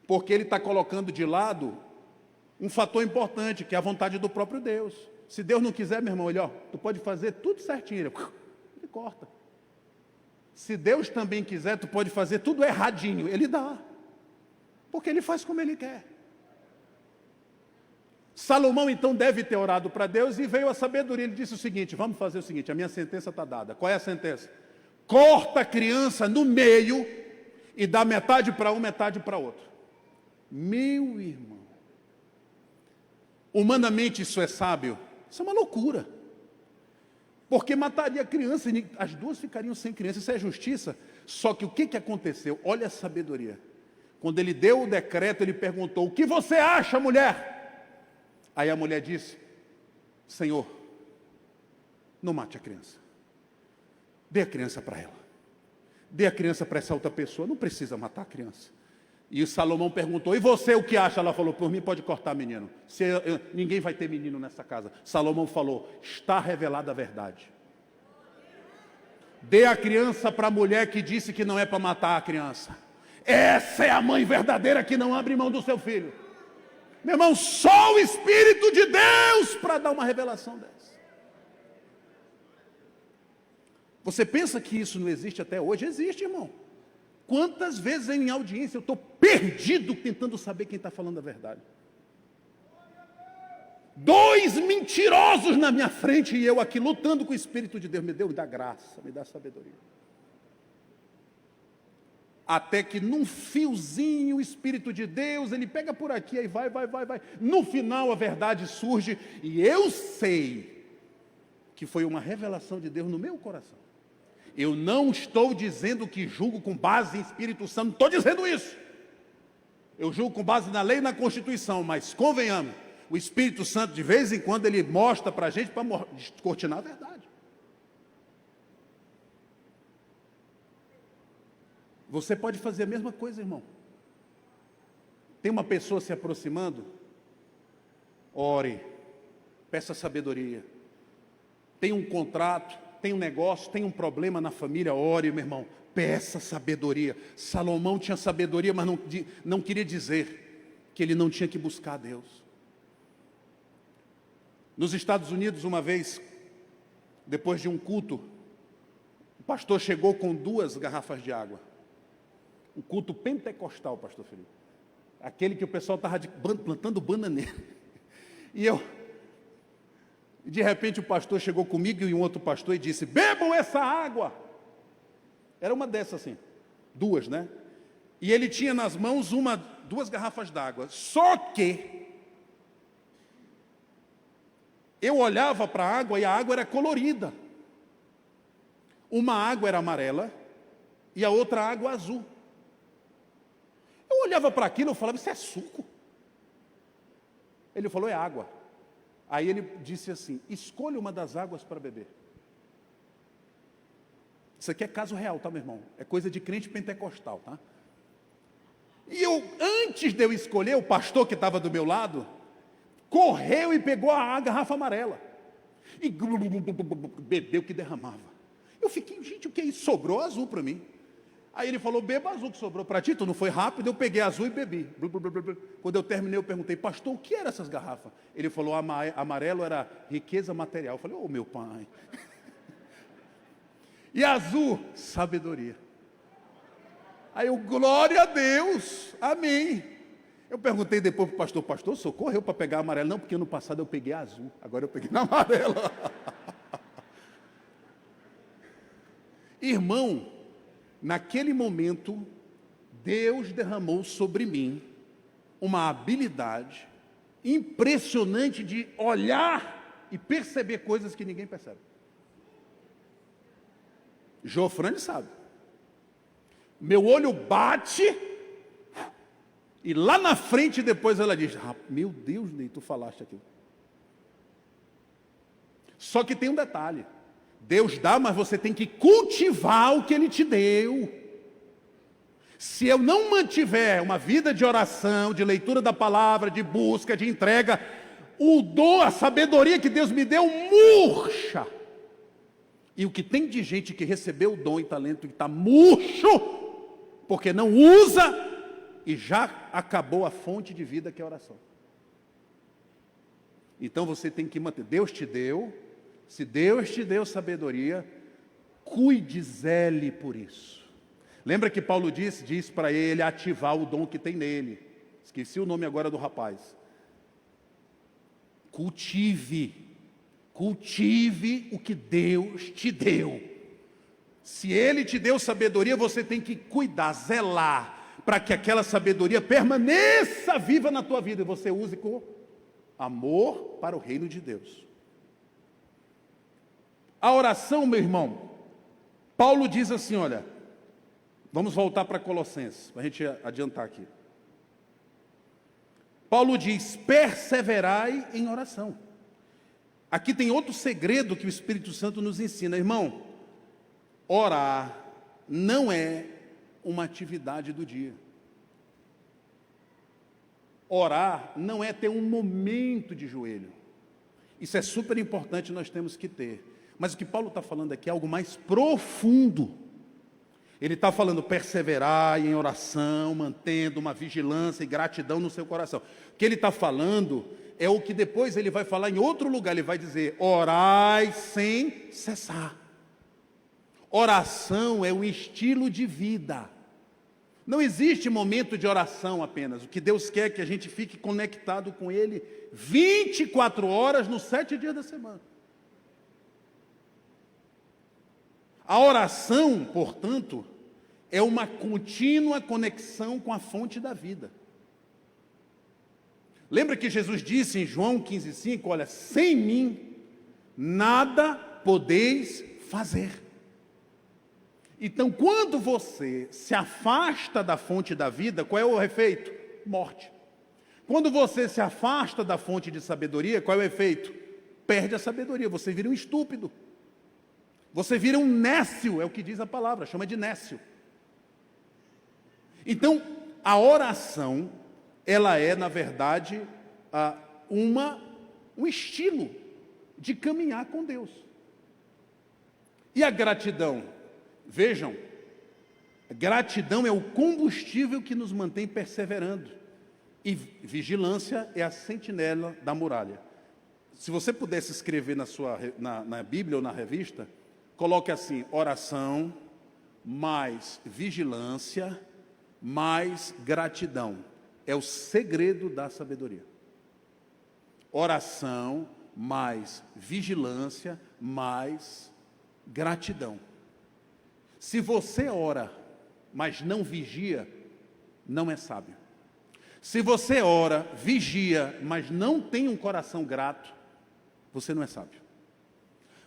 Porque ele está colocando de lado um fator importante, que é a vontade do próprio Deus. Se Deus não quiser, meu irmão, olha, tu pode fazer tudo certinho, ele corta. Se Deus também quiser, tu pode fazer tudo erradinho, ele dá. Porque ele faz como ele quer. Salomão então deve ter orado para Deus e veio a sabedoria. Ele disse o seguinte: vamos fazer o seguinte, a minha sentença está dada. Qual é a sentença? Corta a criança no meio e dá metade para um, metade para outro. Meu irmão, humanamente isso é sábio? Isso é uma loucura. Porque mataria a criança e as duas ficariam sem criança. Isso é justiça. Só que o que aconteceu? Olha a sabedoria. Quando ele deu o decreto, ele perguntou: o que você acha, mulher? Aí a mulher disse: Senhor, não mate a criança. Dê a criança para ela. Dê a criança para essa outra pessoa. Não precisa matar a criança. E o Salomão perguntou: e você o que acha? Ela falou: por mim pode cortar menino. Ninguém vai ter menino nessa casa. Salomão falou: está revelada a verdade. Dê a criança para a mulher que disse que não é para matar a criança. Essa é a mãe verdadeira que não abre mão do seu filho. Meu irmão, só o Espírito de Deus para dar uma revelação dessa. Você pensa que isso não existe até hoje? Existe, irmão. Quantas vezes em audiência eu estou perdido tentando saber quem está falando a verdade. Dois mentirosos na minha frente e eu aqui lutando com o Espírito de Deus. Me dá graça, me dá sabedoria. Até que num fiozinho o Espírito de Deus, ele pega por aqui, aí vai. No final a verdade surge e eu sei que foi uma revelação de Deus no meu coração. Eu não estou dizendo que julgo com base em Espírito Santo, não estou dizendo isso. Eu julgo com base na lei e na Constituição, mas convenhamos, o Espírito Santo de vez em quando ele mostra para a gente para descortinar a verdade. Você pode fazer a mesma coisa, irmão. Tem uma pessoa se aproximando? Ore, peça sabedoria. Tem um contrato, tem um negócio, tem um problema na família? Ore, meu irmão, peça sabedoria. Salomão tinha sabedoria, mas não queria dizer. que ele não tinha que buscar Deus. Nos Estados Unidos, uma vez, depois de um culto, o pastor chegou com 2 garrafas de água. Um culto pentecostal, pastor Felipe. Aquele que o pessoal estava plantando bananeira. E de repente o pastor chegou comigo e um outro pastor e disse: bebam essa água. Era uma dessas assim, 2, né? E ele tinha nas mãos 2 garrafas d'água. Só que eu olhava para a água e a água era colorida. Uma água era amarela e a outra água azul. Eu olhava para aquilo e falava: isso é suco. Ele falou: é água. Aí ele disse assim: escolha uma das águas para beber. Isso aqui é caso real, tá, meu irmão? É coisa de crente pentecostal, tá? E antes de eu escolher, o pastor que estava do meu lado correu e pegou a garrafa amarela e bebeu o que derramava. Eu fiquei: gente, o que é isso? Sobrou azul para mim. Aí ele falou: beba azul que sobrou para ti, tu não foi rápido. Eu peguei azul e bebi. Quando eu terminei, eu perguntei: pastor, o que eram essas garrafas? Ele falou: amarelo era riqueza material. Eu falei: ô meu pai. E azul, sabedoria. Aí eu: glória a Deus, amém. Eu perguntei depois para o pastor: pastor, socorreu para pegar amarelo? Não, porque ano passado eu peguei azul, agora eu peguei na amarela. Irmão, naquele momento, Deus derramou sobre mim uma habilidade impressionante de olhar e perceber coisas que ninguém percebe. Jofrane sabe. Meu olho bate e lá na frente depois ela diz: meu Deus, Ney, tu falaste aquilo. Só que tem um detalhe: Deus dá, mas você tem que cultivar o que Ele te deu. Se eu não mantiver uma vida de oração, de leitura da palavra, de busca, de entrega, o dom, a sabedoria que Deus me deu murcha. E o que tem de gente que recebeu o dom e talento e está murcho, porque não usa e já acabou a fonte de vida que é a oração. Então você tem que manter. Deus te deu. Se Deus te deu sabedoria, cuide, zele por isso. Lembra que Paulo diz para ele ativar o dom que tem nele. Esqueci o nome agora do rapaz. Cultive o que Deus te deu. Se Ele te deu sabedoria, você tem que cuidar, zelar, para que aquela sabedoria permaneça viva na tua vida e você use com amor para o reino de Deus. A oração, meu irmão, Paulo diz assim, olha, vamos voltar para Colossenses, para a gente adiantar aqui. Paulo diz: perseverai em oração. Aqui tem outro segredo que o Espírito Santo nos ensina, irmão. Orar não é uma atividade do dia. Orar não é ter um momento de joelho. Isso é super importante, nós temos que ter. Mas o que Paulo está falando aqui é algo mais profundo. Ele está falando perseverar em oração, mantendo uma vigilância e gratidão no seu coração. O que ele está falando é o que depois ele vai falar em outro lugar. Ele vai dizer: orai sem cessar. Oração é um estilo de vida. Não existe momento de oração apenas. O que Deus quer é que a gente fique conectado com Ele 24 horas nos 7 dias da semana. A oração, portanto, é uma contínua conexão com a fonte da vida. Lembra que Jesus disse em João 15,5, olha, sem mim nada podeis fazer. Então, quando você se afasta da fonte da vida, qual é o efeito? Morte. Quando você se afasta da fonte de sabedoria, qual é o efeito? Perde a sabedoria, você vira um estúpido. Você vira um nécio, é o que diz a palavra, chama de nécio. Então, a oração, ela é, na verdade, um estilo de caminhar com Deus. E a gratidão? Vejam, a gratidão é o combustível que nos mantém perseverando. E vigilância é a sentinela da muralha. Se você pudesse escrever na Bíblia ou na revista, coloque assim: oração, mais vigilância, mais gratidão. É o segredo da sabedoria. Oração, mais vigilância, mais gratidão. Se você ora, mas não vigia, não é sábio. Se você ora, vigia, mas não tem um coração grato, você não é sábio.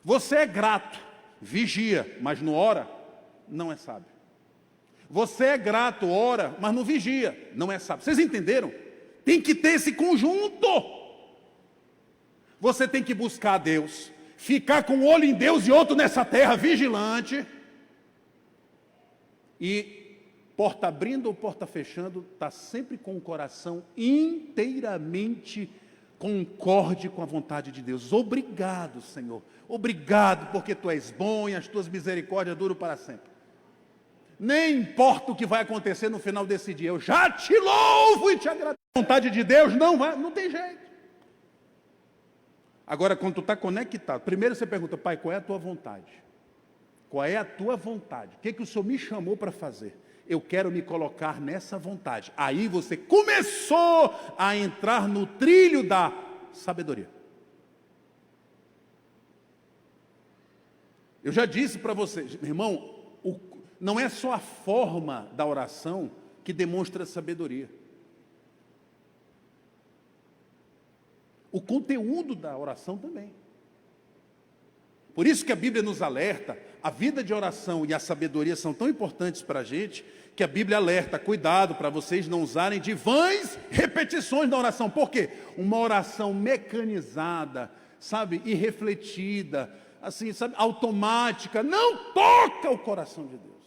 Você é grato, vigia, mas não ora, não é sábio. Você é grato, ora, mas não vigia, não é sábio. Vocês entenderam? Tem que ter esse conjunto. Você tem que buscar a Deus, ficar com um olho em Deus e outro nessa terra, vigilante. E porta abrindo ou porta fechando, está sempre com o coração inteiramente concorde com a vontade de Deus. Obrigado, Senhor. Obrigado, porque Tu és bom e as Tuas misericórdias duram para sempre. Nem importa o que vai acontecer no final desse dia, eu já te louvo e te agradeço. A vontade de Deus não tem jeito. Agora, quando tu está conectado, primeiro você pergunta: Pai, qual é a Tua vontade? Qual é a Tua vontade? O que o Senhor me chamou para fazer? Eu quero me colocar nessa vontade. Aí você começou a entrar no trilho da sabedoria. Eu já disse para vocês, meu irmão, não é só a forma da oração que demonstra sabedoria. O conteúdo da oração também. Por isso que a Bíblia nos alerta, a vida de oração e a sabedoria são tão importantes para a gente, que a Bíblia alerta: cuidado para vocês não usarem de vãs repetições da oração. Por quê? Uma oração mecanizada, sabe, irrefletida, assim, sabe, automática, não toca o coração de Deus.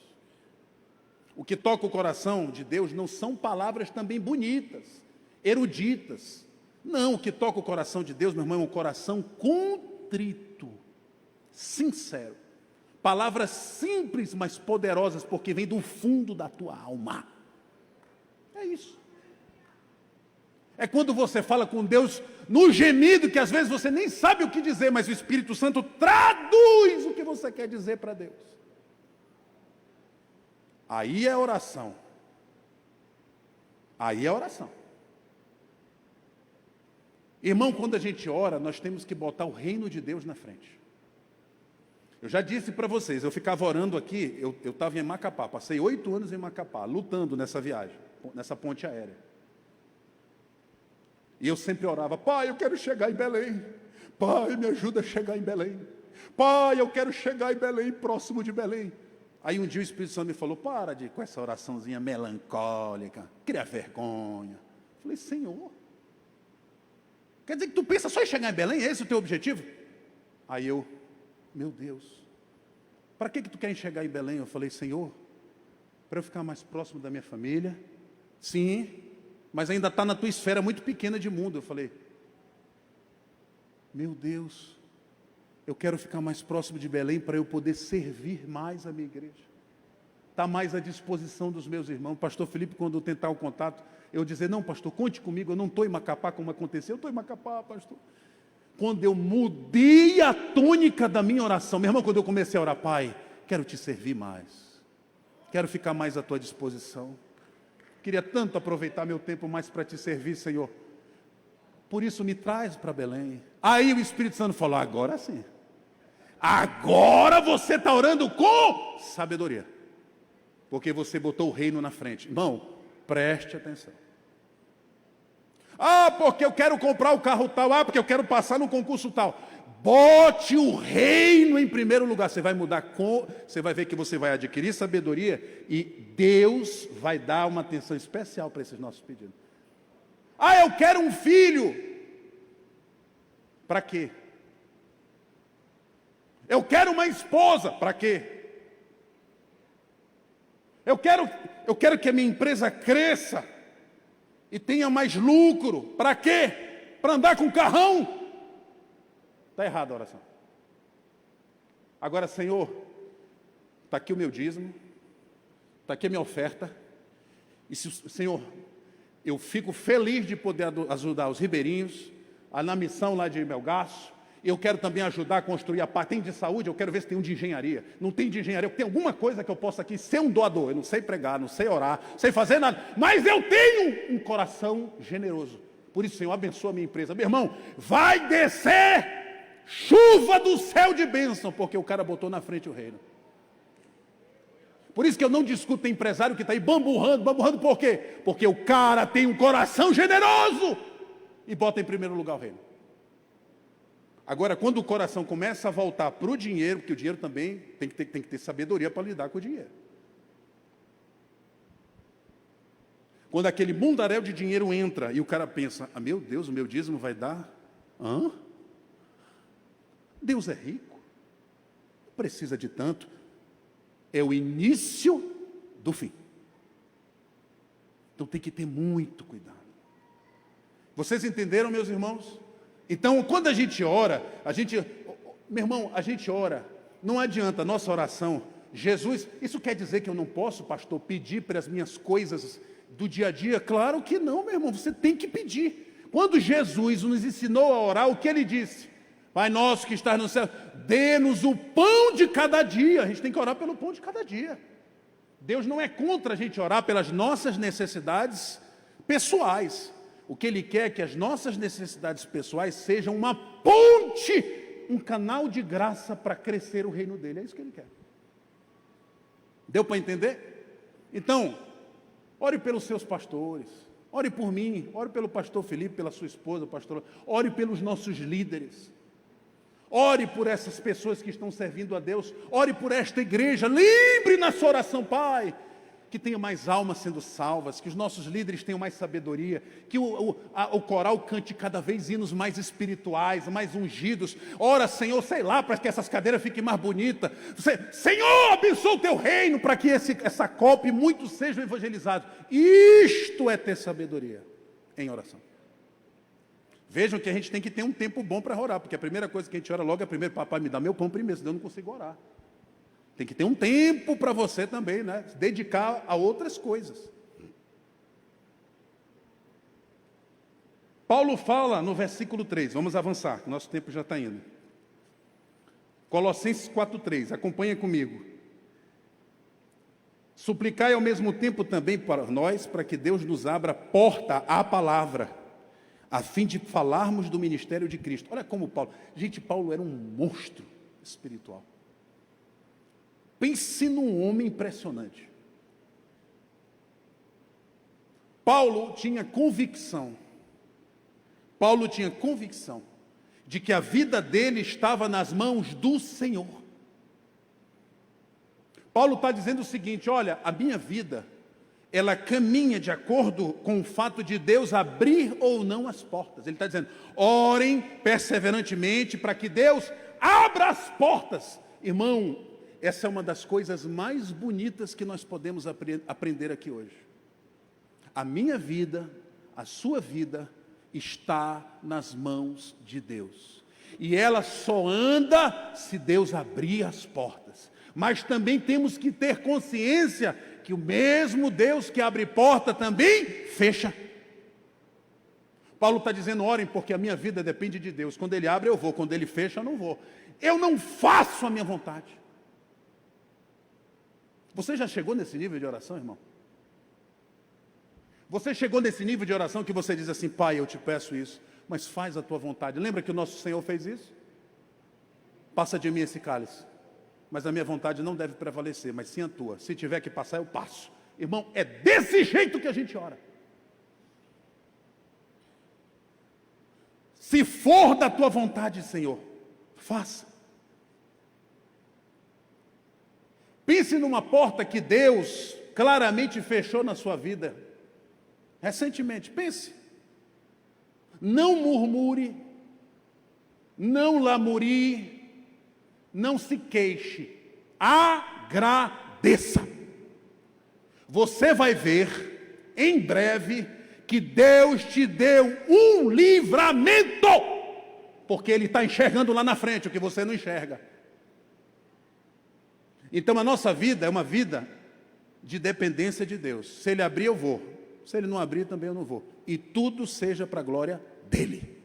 O que toca o coração de Deus não são palavras também bonitas, eruditas. Não, o que toca o coração de Deus, meu irmão, é um coração contrito, sincero. Palavras simples, mas poderosas, porque vem do fundo da tua alma. É isso. É quando você fala com Deus no gemido, que às vezes você nem sabe o que dizer, mas o Espírito Santo traduz o que você quer dizer para Deus. Aí é oração. Aí é oração. Irmão, quando a gente ora, nós temos que botar o reino de Deus na frente. Eu já disse para vocês, eu ficava orando aqui, eu estava em Macapá, passei 8 anos em Macapá, lutando nessa viagem, nessa ponte aérea. E eu sempre orava: Pai, eu quero chegar em Belém. Pai, me ajuda a chegar em Belém. Pai, eu quero chegar em Belém, próximo de Belém. Aí um dia o Espírito Santo me falou: para com essa oraçãozinha melancólica, cria vergonha. Eu falei: Senhor, quer dizer que tu pensa só em chegar em Belém? É esse o teu objetivo? Aí eu: meu Deus, para que tu quer chegar em Belém? Eu falei: Senhor, para eu ficar mais próximo da minha família. Sim, mas ainda está na tua esfera muito pequena de mundo. Eu falei: meu Deus, eu quero ficar mais próximo de Belém para eu poder servir mais a minha igreja, estar mais à disposição dos meus irmãos. Pastor Felipe, quando eu tentar o contato, eu dizer: não, pastor, conte comigo, eu não estou em Macapá como aconteceu. Eu estou em Macapá, pastor. Quando eu mudei a tônica da minha oração, meu irmão, quando eu comecei a orar: Pai, quero te servir mais, quero ficar mais à tua disposição, queria tanto aproveitar meu tempo mais para te servir, Senhor, por isso me traz para Belém. Aí o Espírito Santo falou: agora sim, agora você está orando com sabedoria, porque você botou o reino na frente. Irmão, preste atenção. Ah, porque eu quero comprar o carro tal. Ah, porque eu quero passar no concurso tal. Bote o reino em primeiro lugar. Você vai mudar, você vai ver que você vai adquirir sabedoria e Deus vai dar uma atenção especial para esses nossos pedidos. Ah, eu quero um filho. Para quê? Eu quero uma esposa. Para quê? Eu quero que a minha empresa cresça e tenha mais lucro. Para quê? Para andar com carrão? Está errada a oração. Agora, Senhor, está aqui o meu dízimo, está aqui a minha oferta, e se, Senhor, Eu fico feliz de poder ajudar os ribeirinhos, na missão lá de Melgaço. Eu quero também ajudar a construir a parte. Tem de saúde, eu quero ver se tem um de engenharia. Não tem de engenharia, tem alguma coisa que eu possa aqui ser um doador. Eu não sei pregar, não sei orar, não sei fazer nada, mas eu tenho um coração generoso. Por isso, Senhor, abençoa a minha empresa. Meu irmão, vai descer chuva do céu de bênção, porque o cara botou na frente o reino. Por isso que eu não discuto o empresário que está aí bamburrando, por quê? Porque o cara tem um coração generoso e bota em primeiro lugar o reino. Agora, quando o coração começa a voltar para o dinheiro, porque o dinheiro também tem que ter sabedoria para lidar com o dinheiro. Quando aquele mundaréu de dinheiro entra e o cara pensa, meu Deus, o meu dízimo vai dar? Deus é rico, não precisa de tanto. É o início do fim. Então tem que ter muito cuidado. Vocês entenderam, meus irmãos? Então, quando a gente ora, meu irmão, a gente ora, não adianta a nossa oração. Jesus, isso quer dizer que eu não posso, pastor, pedir para as minhas coisas do dia a dia? Claro que não, meu irmão, você tem que pedir. Quando Jesus nos ensinou a orar, o que ele disse? Pai nosso que estás no céu, dê-nos o pão de cada dia. A gente tem que orar pelo pão de cada dia. Deus não é contra a gente orar pelas nossas necessidades pessoais. O que Ele quer é que as nossas necessidades pessoais sejam uma ponte, um canal de graça para crescer o reino dEle. É isso que Ele quer. Deu para entender? Então, ore pelos seus pastores, ore por mim, ore pelo pastor Felipe, pela sua esposa, pastor, ore pelos nossos líderes. Ore por essas pessoas que estão servindo a Deus. Ore por esta igreja. Lembre na sua oração, Pai, que tenha mais almas sendo salvas, que os nossos líderes tenham mais sabedoria, que o coral cante cada vez hinos mais espirituais, mais ungidos. Ora, Senhor, sei lá, para que essas cadeiras fiquem mais bonitas. Senhor, abençoa o teu reino, para que essa copa e muitos sejam evangelizados. Isto é ter sabedoria em oração. Vejam que a gente tem que ter um tempo bom para orar, porque a primeira coisa que a gente ora logo é primeiro, papai, me dá meu pão primeiro, senão eu não consigo orar. Tem que ter um tempo para você também, né? Se dedicar a outras coisas. Paulo fala no versículo 3, vamos avançar, que o nosso tempo já está indo. Colossenses 4:3, acompanha comigo. Suplicai ao mesmo tempo também para nós, para que Deus nos abra porta à palavra, a fim de falarmos do ministério de Cristo. Olha como Paulo... Gente, Paulo era um monstro espiritual. Pense num homem impressionante. Paulo tinha convicção de que a vida dele estava nas mãos do Senhor. Paulo está dizendo o seguinte, olha, a minha vida, ela caminha de acordo com o fato de Deus abrir ou não as portas. Ele está dizendo, orem perseverantemente para que Deus abra as portas. Irmão, essa é uma das coisas mais bonitas que nós podemos aprender aqui hoje. A minha vida, a sua vida, está nas mãos de Deus. E ela só anda se Deus abrir as portas. Mas também temos que ter consciência que o mesmo Deus que abre porta também fecha. Paulo está dizendo, orem, porque a minha vida depende de Deus. Quando Ele abre, eu vou. Quando Ele fecha, eu não vou. Eu não faço a minha vontade. Você já chegou nesse nível de oração, irmão? Você chegou nesse nível de oração que você diz assim, Pai, eu te peço isso, mas faz a tua vontade. Lembra que o nosso Senhor fez isso? Passa de mim esse cálice, mas a minha vontade não deve prevalecer, mas sim a tua. Se tiver que passar, eu passo. Irmão, é desse jeito que a gente ora. Se for da tua vontade, Senhor, faça. Pense numa porta que Deus claramente fechou na sua vida. Recentemente, pense. Não murmure, não lamurie, não se queixe, agradeça. Você vai ver, em breve, que Deus te deu um livramento, porque Ele está enxergando lá na frente o que você não enxerga. Então a nossa vida é uma vida de dependência de Deus. Se Ele abrir, eu vou. Se Ele não abrir, também eu não vou. E tudo seja para a glória dEle.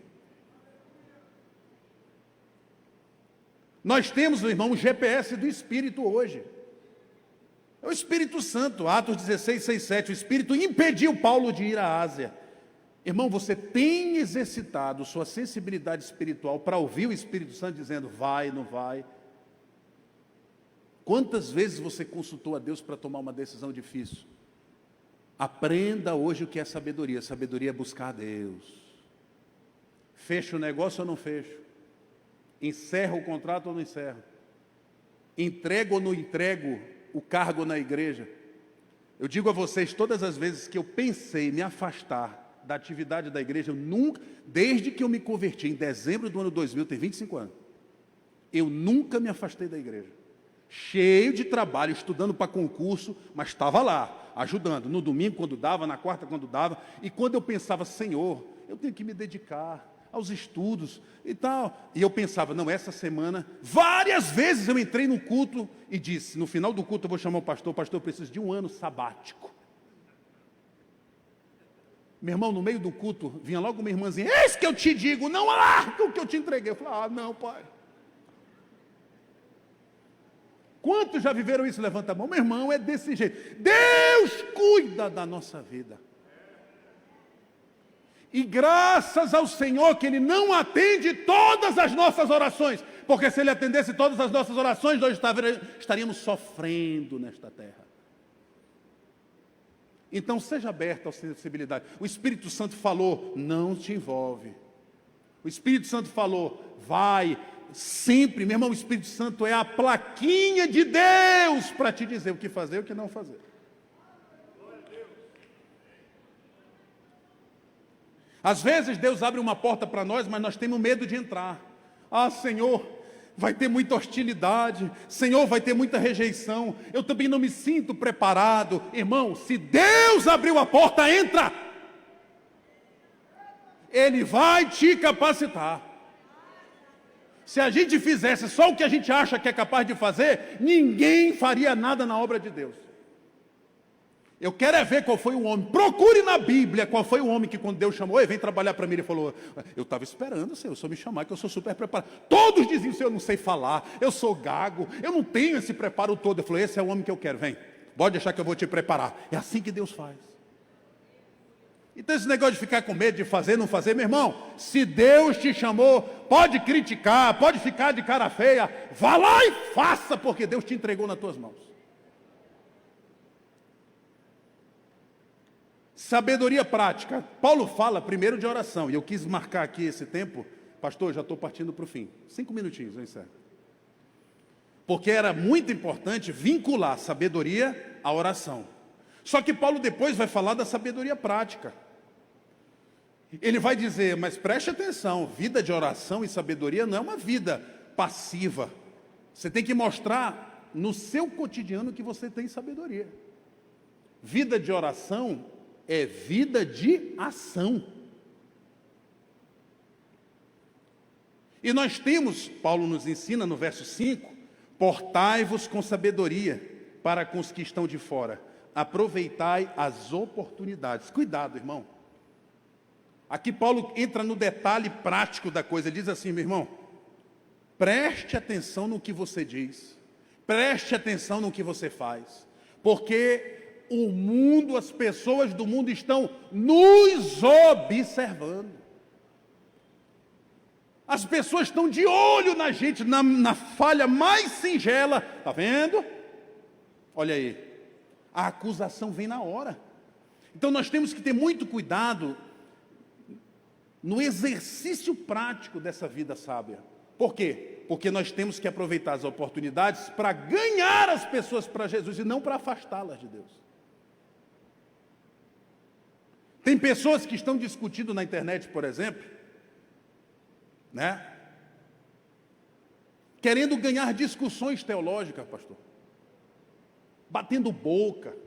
Nós temos, meu irmão, o GPS do Espírito hoje. É o Espírito Santo, Atos 16, 6, 7. O Espírito impediu Paulo de ir à Ásia. Irmão, você tem exercitado sua sensibilidade espiritual para ouvir o Espírito Santo dizendo, vai, não vai? Quantas vezes você consultou a Deus para tomar uma decisão difícil? Aprenda hoje o que é sabedoria. Sabedoria é buscar a Deus. Fecha o negócio ou não fecho? Encerra o contrato ou não encerra? Entrego ou não entrego o cargo na igreja? Eu digo a vocês, todas as vezes que eu pensei em me afastar da atividade da igreja, eu nunca, desde que eu me converti em dezembro do ano 2000, tem 25 anos, eu nunca me afastei da igreja. Cheio de trabalho, estudando para concurso, mas estava lá, ajudando, no domingo quando dava, na quarta quando dava, e quando eu pensava, Senhor, eu tenho que me dedicar aos estudos e tal, e eu pensava, não, essa semana, várias vezes eu entrei no culto e disse, no final do culto eu vou chamar o pastor, eu preciso de um ano sabático. Meu irmão, no meio do culto, vinha logo uma irmãzinha, eis que eu te digo, não larga o que eu te entreguei. Eu falei, não, pai. Quantos já viveram isso? Levanta a mão. Meu irmão, é desse jeito. Deus cuida da nossa vida. E graças ao Senhor que Ele não atende todas as nossas orações. Porque se Ele atendesse todas as nossas orações, nós estaríamos sofrendo nesta terra. Então seja aberto à sensibilidade. O Espírito Santo falou, não te envolve. O Espírito Santo falou, vai. Sempre, meu irmão, o Espírito Santo é a plaquinha de Deus para te dizer o que fazer e o que não fazer. Às vezes Deus abre uma porta para nós, mas nós temos medo de entrar. Senhor, vai ter muita hostilidade. Senhor, vai ter muita rejeição. Eu também não me sinto preparado. Irmão, se Deus abriu a porta, entra. Ele vai te capacitar. Se a gente fizesse só o que a gente acha que é capaz de fazer, ninguém faria nada na obra de Deus. Eu quero é ver qual foi o homem. Procure na Bíblia qual foi o homem que quando Deus chamou, vem trabalhar para mim, ele falou, eu estava esperando, Senhor, o Senhor me chamar, que eu sou super preparado. Todos diziam, Senhor, eu não sei falar, eu sou gago, eu não tenho esse preparo todo. Eu falei, esse é o homem que eu quero, vem, pode deixar que eu vou te preparar. É assim que Deus faz. Então esse negócio de ficar com medo de fazer, não fazer, meu irmão, se Deus te chamou, pode criticar, pode ficar de cara feia, vá lá e faça, porque Deus te entregou nas tuas mãos. Sabedoria prática. Paulo fala primeiro de oração, e eu quis marcar aqui esse tempo, pastor, já estou partindo para o fim, 5 minutinhos, eu encerro. Porque era muito importante vincular sabedoria à oração. Só que Paulo depois vai falar da sabedoria prática. Ele vai dizer, mas preste atenção, vida de oração e sabedoria não é uma vida passiva. Você tem que mostrar no seu cotidiano que você tem sabedoria. Vida de oração é vida de ação. E nós temos, Paulo nos ensina no verso 5, portai-vos com sabedoria para com os que estão de fora. Aproveitai as oportunidades. Cuidado, irmão. Aqui Paulo entra no detalhe prático da coisa. Ele diz assim, meu irmão, preste atenção no que você diz. Preste atenção no que você faz. Porque o mundo, as pessoas do mundo estão nos observando. As pessoas estão de olho na gente, na falha mais singela. Está vendo? Olha aí. A acusação vem na hora. Então nós temos que ter muito cuidado no exercício prático dessa vida sábia. Por quê? Porque nós temos que aproveitar as oportunidades para ganhar as pessoas para Jesus e não para afastá-las de Deus. Tem pessoas que estão discutindo na internet, por exemplo, né? Querendo ganhar discussões teológicas, pastor. Batendo boca.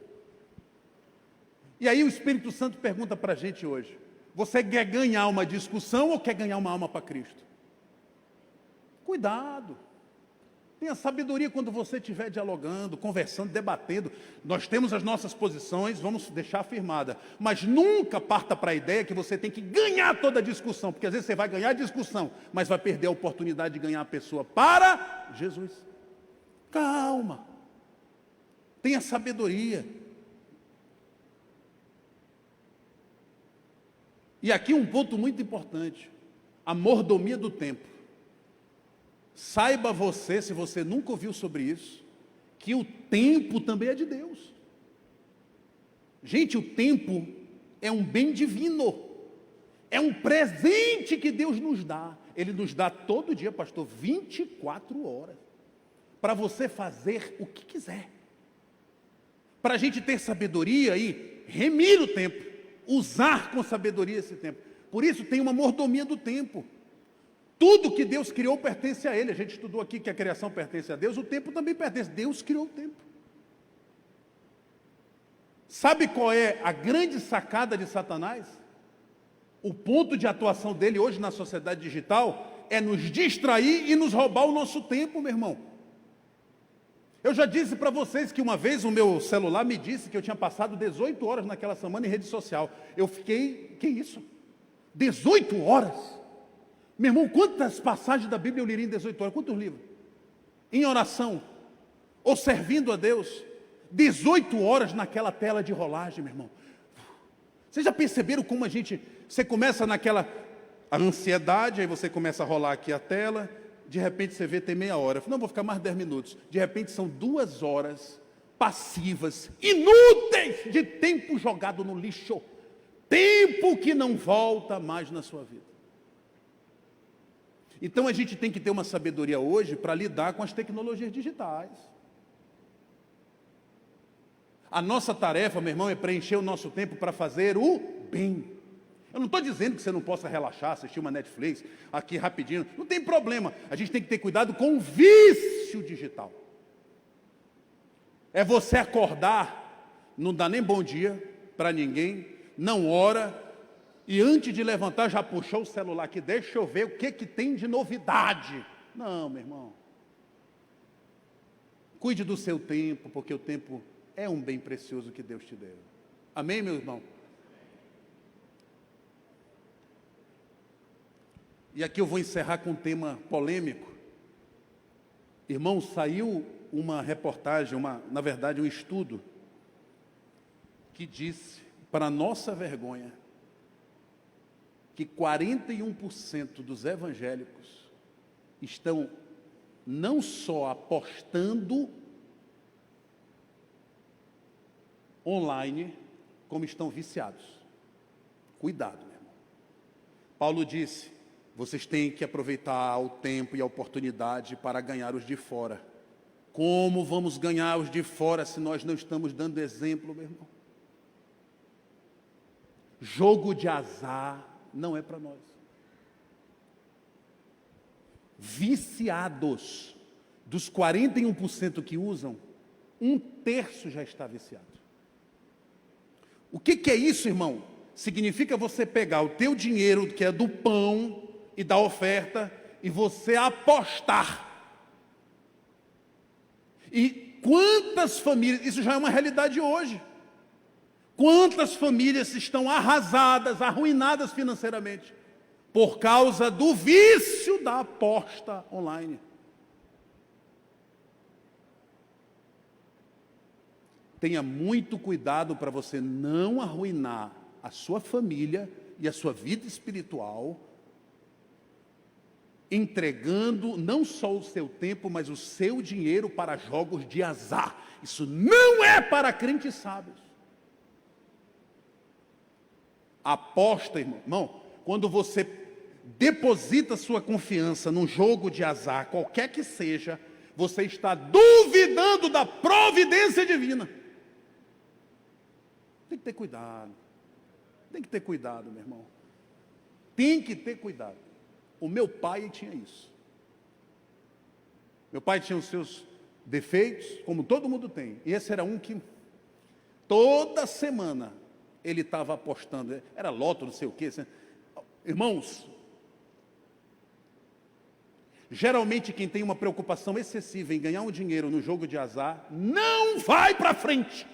E aí o Espírito Santo pergunta para a gente hoje, você quer ganhar uma discussão ou quer ganhar uma alma para Cristo? Cuidado. Tenha sabedoria quando você estiver dialogando, conversando, debatendo. Nós temos as nossas posições, vamos deixar afirmada. Mas nunca parta para a ideia que você tem que ganhar toda a discussão, porque às vezes você vai ganhar a discussão, mas vai perder a oportunidade de ganhar a pessoa para Jesus. Calma. Tenha sabedoria. E aqui um ponto muito importante: a mordomia do tempo. Saiba você, se você nunca ouviu sobre isso, que o tempo também é de Deus. Gente, o tempo é um bem divino, é um presente que Deus nos dá. Ele nos dá todo dia, pastor, 24 horas, para você fazer o que quiser. Para a gente ter sabedoria e remir o tempo, usar com sabedoria esse tempo. Por isso tem uma mordomia do tempo. Tudo que Deus criou pertence a Ele. A gente estudou aqui que a criação pertence a Deus, o tempo também pertence. Deus criou o tempo. Sabe qual é a grande sacada de Satanás? O ponto de atuação dele hoje na sociedade digital é nos distrair e nos roubar o nosso tempo, meu irmão. Eu já disse para vocês que uma vez o meu celular me disse que eu tinha passado 18 horas naquela semana em rede social. Eu fiquei, que isso? 18 horas? Meu irmão, quantas passagens da Bíblia eu liria em 18 horas? Quantos livros? Em oração, ou servindo a Deus, 18 horas naquela tela de rolagem, meu irmão. Vocês já perceberam como você começa naquela ansiedade, aí você começa a rolar aqui a tela, de repente você vê, tem meia hora. Não, vou ficar mais 10 minutos. De repente são 2 horas passivas, inúteis, de tempo jogado no lixo. Tempo que não volta mais na sua vida. Então a gente tem que ter uma sabedoria hoje para lidar com as tecnologias digitais. A nossa tarefa, meu irmão, é preencher o nosso tempo para fazer o bem. Eu não estou dizendo que você não possa relaxar, assistir uma Netflix, aqui rapidinho, não tem problema. A gente tem que ter cuidado com o vício digital. É você acordar, não dá nem bom dia para ninguém, não ora, e antes de levantar já puxou o celular aqui, deixa eu ver o que tem de novidade. Não, meu irmão. Cuide do seu tempo, porque o tempo é um bem precioso que Deus te deu. Amém, meu irmão? E aqui eu vou encerrar com um tema polêmico. Irmão, saiu uma reportagem, na verdade um estudo, que disse, para nossa vergonha, que 41% dos evangélicos estão não só apostando online, como estão viciados. Cuidado, meu irmão. Paulo disse, vocês têm que aproveitar o tempo e a oportunidade para ganhar os de fora. Como vamos ganhar os de fora se nós não estamos dando exemplo, meu irmão? Jogo de azar não é para nós. Viciados, dos 41% que usam, 1/3 já está viciado. O que é isso, irmão? Significa você pegar o teu dinheiro, que é do pão e da oferta, e você apostar. E quantas famílias, isso já é uma realidade hoje. Quantas famílias estão arrasadas, arruinadas financeiramente, por causa do vício da aposta online. Tenha muito cuidado para você não arruinar a sua família e a sua vida espiritual, entregando não só o seu tempo, mas o seu dinheiro para jogos de azar. Isso não é para crentes sábios. Aposta, irmão, quando você deposita sua confiança num jogo de azar, qualquer que seja, você está duvidando da providência divina. Tem que ter cuidado. Tem que ter cuidado, meu irmão. Tem que ter cuidado. O meu pai tinha isso. Meu pai tinha os seus defeitos, como todo mundo tem. E esse era um que toda semana ele estava apostando. Era loto, não sei o quê. Irmãos, Geralmente quem tem uma preocupação excessiva em ganhar um dinheiro no jogo de azar, não vai para frente.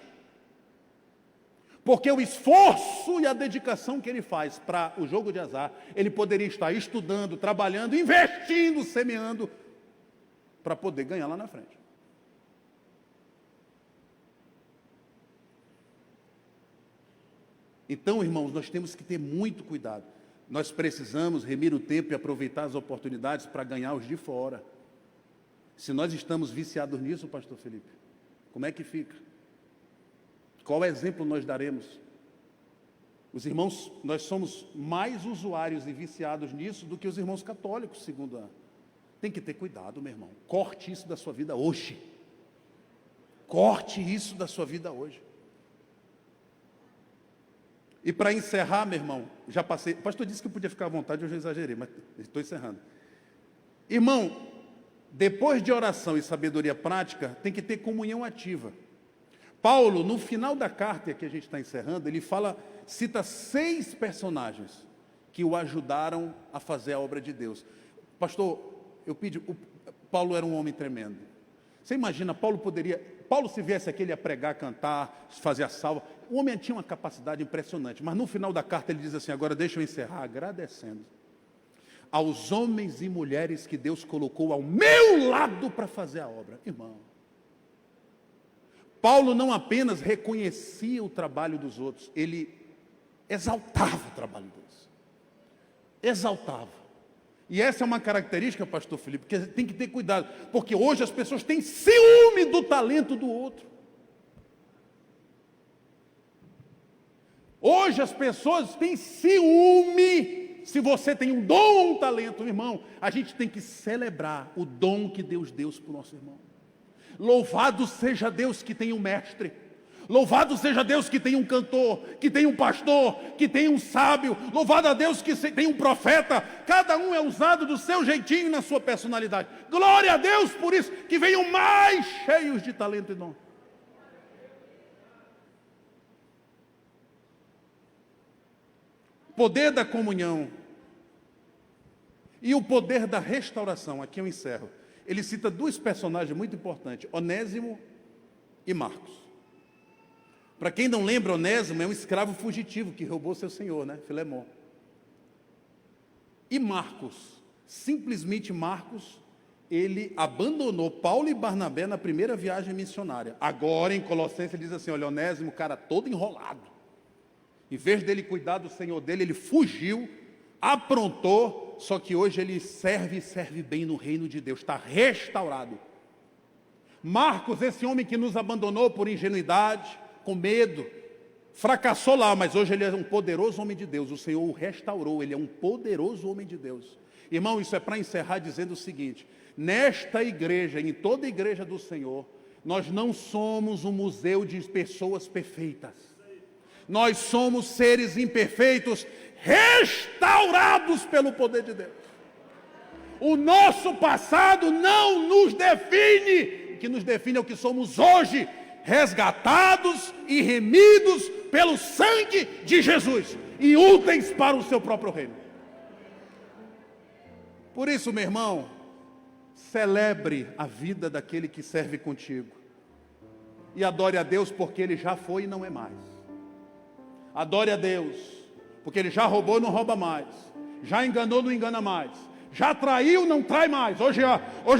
Porque o esforço e a dedicação que ele faz para o jogo de azar, ele poderia estar estudando, trabalhando, investindo, semeando, para poder ganhar lá na frente. Então, irmãos, nós temos que ter muito cuidado. Nós precisamos remir o tempo e aproveitar as oportunidades para ganhar os de fora. Se nós estamos viciados nisso, pastor Felipe, como é que fica? Qual exemplo nós daremos? Os irmãos, nós somos mais usuários e viciados nisso do que os irmãos católicos, segundo a... Tem que ter cuidado, meu irmão. Corte isso da sua vida hoje. Corte isso da sua vida hoje. E para encerrar, meu irmão, já passei... O pastor disse que eu podia ficar à vontade, eu já exagerei, mas estou encerrando. Irmão, depois de oração e sabedoria prática, tem que ter comunhão ativa. Paulo, no final da carta que a gente está encerrando, ele cita 6 personagens que o ajudaram a fazer a obra de Deus. Pastor, Paulo era um homem tremendo. Você imagina, Paulo se viesse aqui, ele ia pregar, cantar, fazer a salva. O homem tinha uma capacidade impressionante, mas no final da carta ele diz assim, agora deixa eu encerrar agradecendo aos homens e mulheres que Deus colocou ao meu lado para fazer a obra. Irmão, Paulo não apenas reconhecia o trabalho dos outros, ele exaltava o trabalho deles. Exaltava. E essa é uma característica, pastor Felipe, que tem que ter cuidado, porque hoje as pessoas têm ciúme do talento do outro. Hoje as pessoas têm ciúme. Se você tem um dom ou um talento, irmão, a gente tem que celebrar o dom que Deus deu para o nosso irmão. Louvado seja Deus que tem um mestre. Louvado seja Deus que tem um cantor, que tem um pastor, que tem um sábio. Louvado a Deus que tem um profeta. Cada um é usado do seu jeitinho e na sua personalidade. Glória a Deus por isso, que venham mais cheios de talento e dom. Poder da comunhão e o poder da restauração. Aqui eu encerro. Ele cita 2 personagens muito importantes, Onésimo e Marcos. Para quem não lembra, Onésimo é um escravo fugitivo que roubou seu senhor, né? Filemon. E Marcos, simplesmente Marcos, ele abandonou Paulo e Barnabé na primeira viagem missionária. Agora em Colossenses ele diz assim, olha, Onésimo, cara todo enrolado. Em vez dele cuidar do senhor dele, ele fugiu, aprontou, só que hoje ele serve bem no reino de Deus, está restaurado. Marcos, esse homem que nos abandonou por ingenuidade, com medo, fracassou lá, mas hoje ele é um poderoso homem de Deus, o Senhor o restaurou, ele é um poderoso homem de Deus. Irmão, isso é para encerrar dizendo o seguinte, nesta igreja, em toda a igreja do Senhor, nós não somos um museu de pessoas perfeitas. Nós somos seres imperfeitos, restaurados pelo poder de Deus. O nosso passado não nos define, o que nos define é o que somos hoje, resgatados e remidos pelo sangue de Jesus e úteis para o seu próprio reino. Por isso, meu irmão, celebre a vida daquele que serve contigo e adore a Deus porque ele já foi e não é mais. Adore a Deus porque ele já roubou, não rouba mais, já enganou, não engana mais, já traiu, não trai mais. Hoje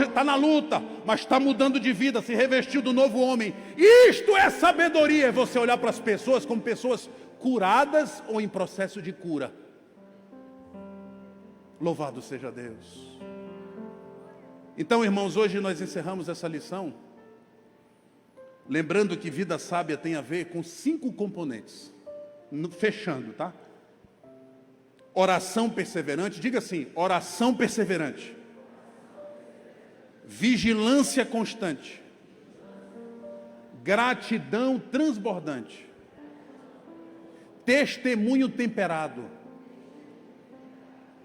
está na luta, mas está mudando de vida, se revestiu do novo homem. Isto é sabedoria, é você olhar para as pessoas como pessoas curadas ou em processo de cura. Louvado seja Deus. Então, irmãos, hoje nós encerramos essa lição, lembrando que vida sábia tem a ver com 5 componentes. Fechando, tá? Oração perseverante, diga assim, oração perseverante, vigilância constante, gratidão transbordante, testemunho temperado,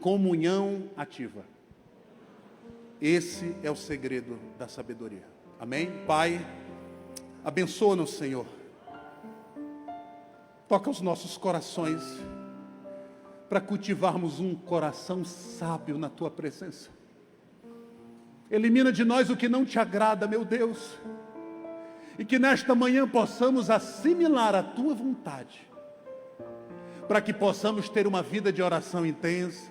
comunhão ativa. Esse é o segredo da sabedoria. Amém? Pai, abençoa-nos, Senhor. Toca os nossos corações para cultivarmos um coração sábio na Tua presença. Elimina de nós o que não te agrada, meu Deus. E que nesta manhã possamos assimilar a tua vontade, para que possamos ter uma vida de oração intensa,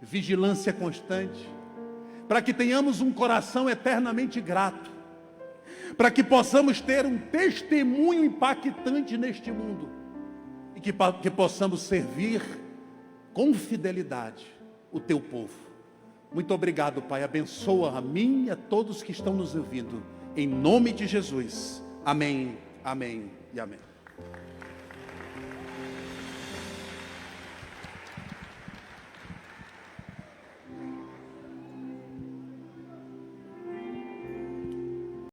vigilância constante, para que tenhamos um coração eternamente grato, para que possamos ter um testemunho impactante neste mundo, e que possamos servir com fidelidade o teu povo. Muito obrigado, Pai. Abençoa a mim e a todos que estão nos ouvindo. Em nome de Jesus. Amém, amém e amém.